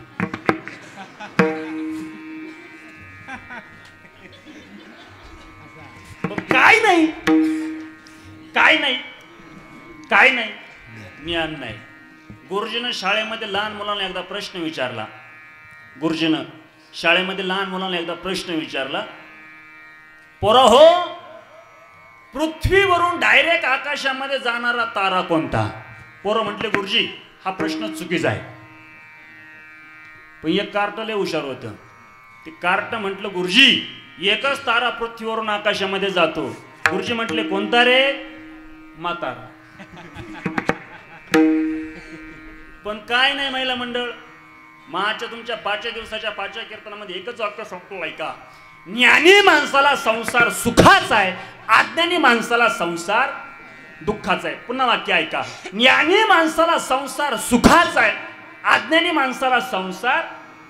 काय नाही, काय नाही, काय नाही, ज्ञान नाही. गुरुजीनं शाळेमध्ये लहान मुलांना एकदा प्रश्न विचारला. गुरुजीनं शाळेमध्ये लहान मुलांना एकदा प्रश्न विचारला, पोरं हो, पृथ्वीवरून डायरेक्ट आकाशामध्ये जाणारा तारा कोणता? पोरं म्हटले, गुरुजी हा प्रश्न चुकीचा आहे. पण एक कार्ट लय हुशार होतं. ते कार्ट म्हटलं, गुरुजी एकच तारा पृथ्वीवरून आकाशामध्ये जातो. गुरुजी म्हटले, कोणता रे? म्हातारा. पण काय नाही महिला मंडळ, महाच्या तुमच्या 5 दिवसाच्या 5 कीर्तनामध्ये एकच वाक्य सांगतो ऐका. ज्ञानी माणसाला संसार सुखाचा आहे, अज्ञानी माणसाला संसार दुःखाचा आहे. पुन्हा वाक्य ऐका. ज्ञानी माणसाला संसार सुखाचा आहे, अज्ञानी माणसाला संसार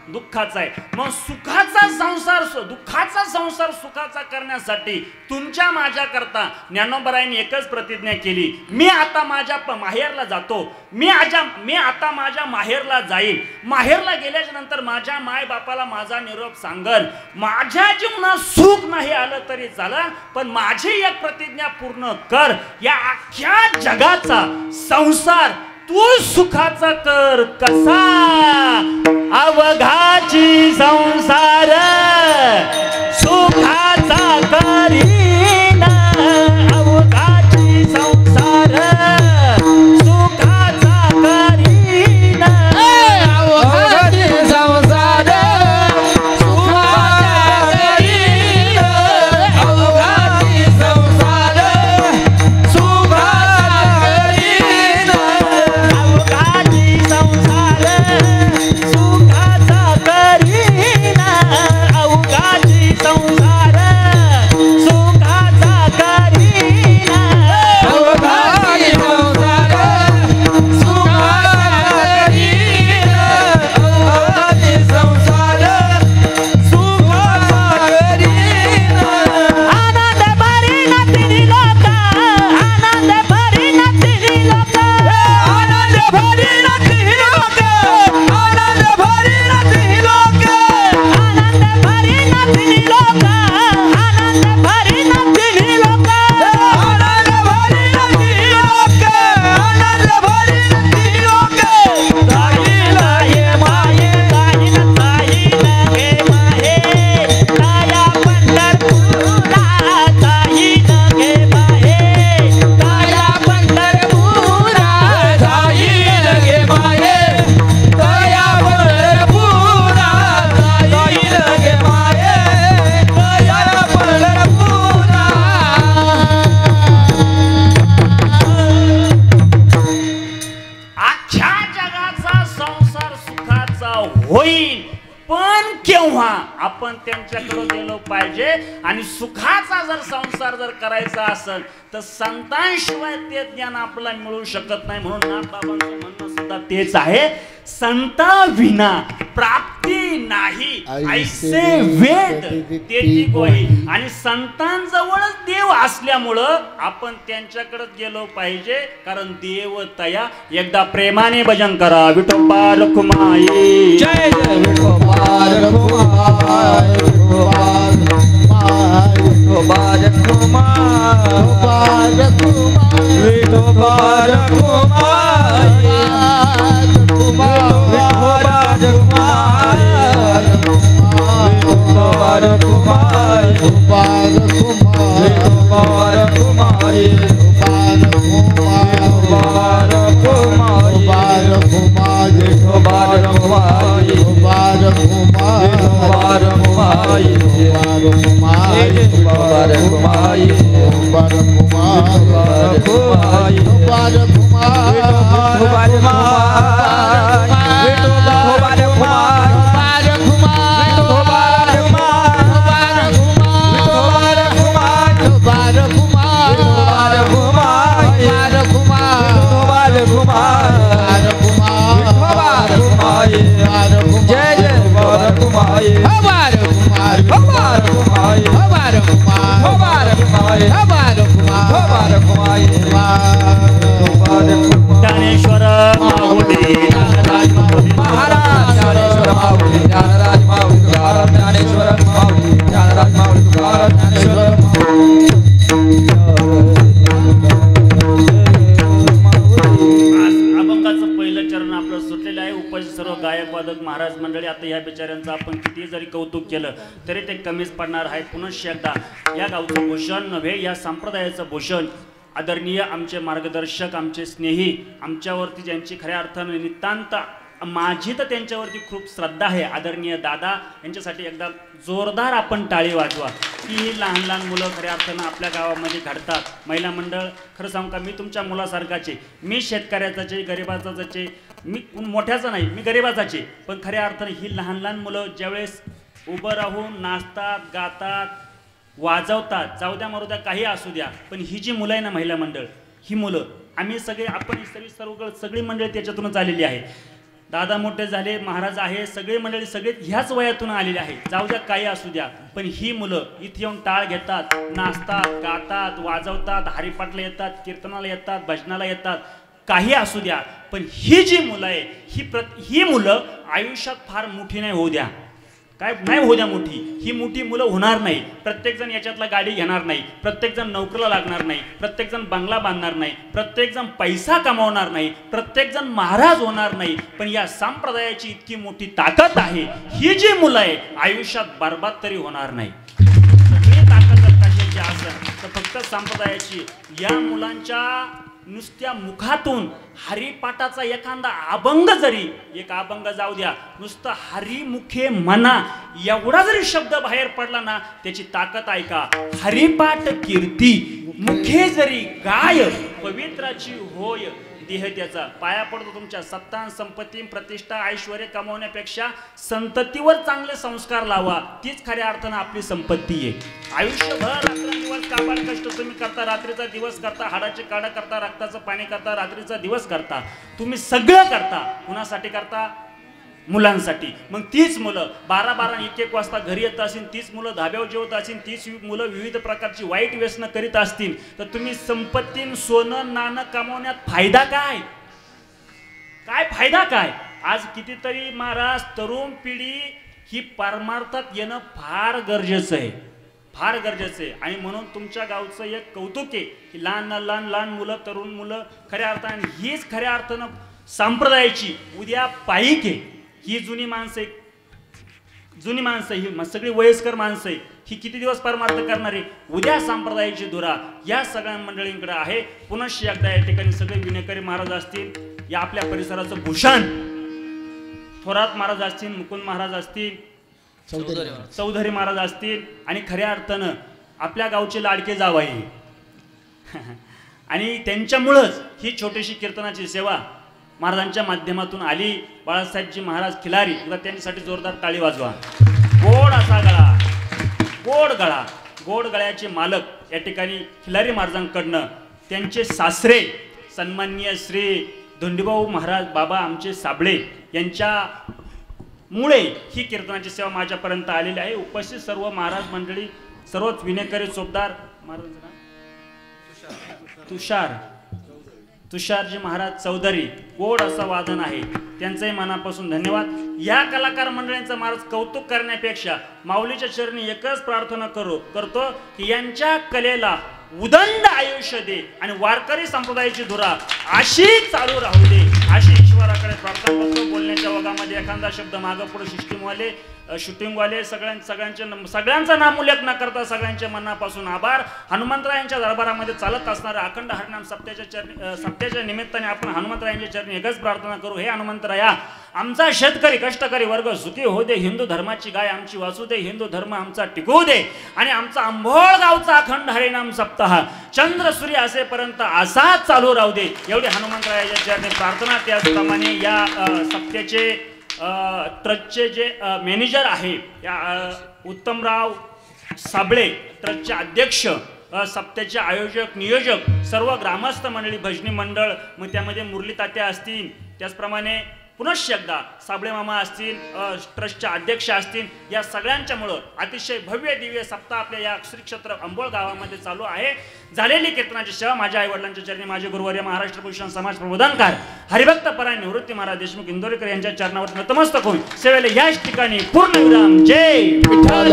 दुःखाचा आहे. मग सुखाचा संसार दुःखाचा संसार सुखाचा करण्यासाठी तुमच्या माझ्या करता ज्ञानोबरायांनी एकच प्रतिज्ञा केली. मी आता माझ्या माहेरला जातो, मी आता माझ्या माहेरला जाईल. माहेरला गेल्याच्या नंतर माझ्या माय बापाला माझा निरोप सांगन. माझ्या जीवनात सुख नाही आलं तरी चालेल, पण माझी एक प्रतिज्ञा पूर्ण कर. या अख्ख्या जगाचा संसार तू सुखाचा कर. कसा? अवघाची संसार सुखाचा करीन, अवघाची संसार सुखाचा करीन, अवघाची संसार सुखाचा करीन, अवघाची संसार सुखाचा करीन, अवघाची संसार सुखाचा करीन, अवघाची संसार सुखाचा करीन, अवघाची संसार सुखाचा करीन, अवघाची संसार सुखाचा करीन. आनंद भरीन तिन्ही लोक, आनंद भरीन तिन्ही लोक, आनंद भरीन तिन्ही लोक, आनंद भरीन तिन्ही लोक, आनंद भरीन तिन्ही लोक, आनंद भरीन तिन्ही लोक, आनंद भरीन तिन्ही लोक, आनंद भरीन तिन्ही लोक. जाईला ये माये, जाईन जाईन गे माहे, काया पंढरपुरा जाईन गे माहे, काया पंढरपुरा जाईल गे माये, दया पंढरपुरा जाईल गे माये, दया पंढरपुरा. अख्ख्या जगाचा संसार सुखाचा होईल, पण केव्हा? आपण त्यांच्याकडे गेलो पाहिजे. आणि सुखाचा जर संसार जर करायचा असेल तर संतांशिवाय ते ज्ञान आपल्याला मिळू शकत नाही. म्हणून नाथबाबांचं म्हणणं सुद्धा तेच आहे, संता विना प्राप्ती नाही, ऐसे वेद तेची गोही. आणि संतांजवळच देव असल्यामुळं आपण त्यांच्याकडे गेलो पाहिजे, कारण देव तया. एकदा प्रेमाने भजन करा. विठोबा रखुमाई जय जय विठोबा रखुमाई, विठोबा रखुमाई, विठोबा रखुमाई, विठोबा रखुमाई, विठोबा रखुमाई, विठोबा रखुमाई, विठोबा रखुमाई, विठोबा रखुमाई, विठोबा रखुमाई, विठोबा रखुमाई, आता ह्या बिचाऱ्यांचं आपण किती जरी कौतुक केलं तरी ते कमीच पडणार आहे. पुनश्च एकदा या गावचं भूषण नव्हे, या संप्रदायाचं भूषण आदरणीय आमचे मार्गदर्शक, आमचे स्नेही, आमच्यावरती ज्यांची खऱ्या अर्थानं नितांत माझी तर त्यांच्यावरती खूप श्रद्धा आहे, आदरणीय दादा यांच्यासाठी एकदा जोरदार आपण टाळी वाजवा. की ही लहान लहान मुलं खऱ्या अर्थानं आपल्या गावामध्ये घडतात. महिला मंडळ, खरं सांगू का, मी तुमच्या मुलासारखाचे, मी शेतकऱ्याचाचे, गरिबाचाचे, मी मोठ्याचा नाही, मी गरिबाचाचे, पण खऱ्या अर्थानं ही लहान लहान मुलं ज्यावेळेस उभं राहून नाचतात, गातात, वाजवतात, जाऊ द्या मरू द्या काही असू द्या, पण ही जी मुलं आहे ना महिला मंडळ, ही मुलं आम्ही सगळे, आपण सगळी मंडळी त्याच्यातूनच आलेली आहे. दादा मोठे झाले, महाराज आहे, सगळे मंडळी सगळे ह्याच वयातून आलेले आहे, जाऊ द्या काही असू द्या, पण ही मुलं इथे येऊन टाळ घेतात, नाचतात, गातात, वाजवतात, हरिपाठला येतात, कीर्तनाला येतात, भजनाला येतात, काही असू द्या, पण ही जी मुलं आहे ही मुलं आयुष्यात फार मोठी नाही होऊ द्या, काय नाही होऊ द्या मोठी, ही मोठी मुलं होणार नाही. प्रत्येकजण याच्यातला गाडी घेणार नाही, प्रत्येकजण नोकरीला लागणार नाही, प्रत्येकजण बंगला बांधणार नाही, प्रत्येकजण पैसा कमावणार नाही, प्रत्येकजण महाराज होणार नाही, पण या संप्रदायाची इतकी मोठी ताकद आहे, ही जी मुलं आहे आयुष्यात बरबाद तरी होणार नाही. सगळी ताकद जर कशाची असेल तर फक्त संप्रदायाची. या मुलांच्या नुसत्या मुखातून हरिपाठाचा एखादा अभंग, जरी एक अभंग जाऊ द्या, नुसतं हरिमुखे म्हणा एवढा जरी शब्द बाहेर पडला ना, त्याची ताकद ऐका. हरिपाठ कीर्ती मुखे जरी गाय, पवित्राची होय देह त्याचा. पाया पडतो तुमच्या. सत्ता, संपत्ती, प्रतिष्ठा, ऐश्वर कमावण्यापेक्षा संततीवर चांगले संस्कार लावा, तीच खऱ्या अर्थानं आपली संपत्ती आहे. आयुष्यभर रात्रंदिवस काबाड कष्ट तुम्ही करता, रात्रीचा दिवस करता, हाडाचे काढा करता, रक्ताचं पाणी करता, रात्रीचा दिवस करता, तुम्ही सगळं करता. कुणासाठी करता? मुलांसाठी. मग तीच मुलं 12-12 1-1 वाजता घरी येत असतील, तीच मुलं धाब्यावर जेवत असतील, तीच मुलं विविध प्रकारची वाईट व्यसनं करीत असतील, तर तुम्ही संपत्ती, सोनं नाणं कमावण्यात फायदा काय? काय फायदा काय? आज कितीतरी महाराज, तरुण पिढी ही परमार्थात येणं फार गरजेचं आहे, फार गरजेचं आहे. आणि म्हणून तुमच्या गावचं एक कौतुक आहे की लहान मुलं, तरुण मुलं खऱ्या अर्थानं, हीच खऱ्या अर्थानं संप्रदायाची उद्या पायीक आहे. ही जुनी माणसं ही सगळी वयस्कर माणसं आहे, ही किती दिवस परमार्थ करणार आहे? उद्या संप्रदायाची धुरा या सगळ्या मंडळींकडे आहे. पुनश्च एकदा या ठिकाणी सगळे विनेकरी महाराज असतील, या आपल्या परिसराचं भूषण थोरात महाराज असतील, मुकुंद महाराज असतील, चौधरी महाराज असतील, आणि खऱ्या अर्थानं आपल्या गावचे लाडके जावई आणि त्यांच्यामुळंच ही छोटीशी कीर्तनाची सेवा महाराजांच्या माध्यमातून आली. बाळासाहेबजी महाराज खिलारी, एकदा त्यांच्यासाठी जोरदार टाळी वाजवा. गोड असा गळा, गोड गळ्याचे मालक या ठिकाणी खिलारी महाराजांकडनं त्यांचे सासरे सन्माननीय श्री धोंडीभाऊ महाराज बाबा आमचे साबळे यांच्या मुळे ही कीर्तनाची सेवा माझ्यापर्यंत आलेली आहे. उपस्थित सर्व महाराज मंडळी, सर्वच विनेकरी चोपदार, महाराजांचं नाव तुषारजी महाराज चौधरी, गोड असं वादन आहे, त्यांचंही मनापासून धन्यवाद. या कलाकार मंडळींचं महाराज कौतुक करण्यापेक्षा माऊलीच्या चरणी एकच प्रार्थना करतो की यांच्या कलेला उदंड आयुष्य दे आणि वारकरी संप्रदायाची धुरा अशी चालू राहू दे, अशी ईश्वराकडे प्रार्थना करतो. बोलण्याच्या ओघामध्ये एखादा शब्द मागं पुढे शूटिंगवाले सगळ्यांचा नामोल्लेख न करता सगळ्यांच्या मनापासून आभार. हनुमंतरायांच्या दरबारामध्ये चालत असणाऱ्या अखंड हरिनाम सप्त्याच्या निमित्ताने आपण हनुमंतरायांच्या चरणी एकच प्रार्थना करू. हे हनुमंतराया, आमचा शेतकरी कष्टकरी वर्ग सुखी होऊ दे, हिंदू धर्माची गाय आमची वाचू दे, हिंदू धर्म आमचा टिकवू दे, आणि आमचा अंभोळ गावचा अखंड हरिनाम सप्ताह चंद्र सूर्य असेपर्यंत असाच चालू राहू दे, एवढी हनुमंतरायाच्या चरणी प्रार्थना. त्याचप्रमाणे या सप्त्याचे ट्रस्टचे जे मॅनेजर आहे या उत्तमराव साबळे, ट्रस्टचे अध्यक्ष, सप्त्याचे आयोजक नियोजक, सर्व ग्रामस्थ मंडळी, भजनी मंडळ, मग त्यामध्ये मुरली तात्या असतील, त्याचप्रमाणे पुनश्च एकदा साबळे मामा असतील, ट्रस्टचे अध्यक्ष असतील, या सगळ्यांच्यामुळं अतिशय भव्य दिव्य सप्ताह आपल्या या श्री क्षेत्र अंबोळ गावामध्ये चालू आहे. झालेली कीर्तनाची सेवा माझ्या आईवडिलांच्या चरणी माझे गुरुवर्य महाराष्ट्र भूषण समाज प्रबोधनकार हरिभक्त परायण निवृत्ती महाराज देशमुख इंदोरीकर यांच्या चरणावर नतमस्तक होऊन सेवेला याच ठिकाणी पूर्णविराम. जय विठ्ठल.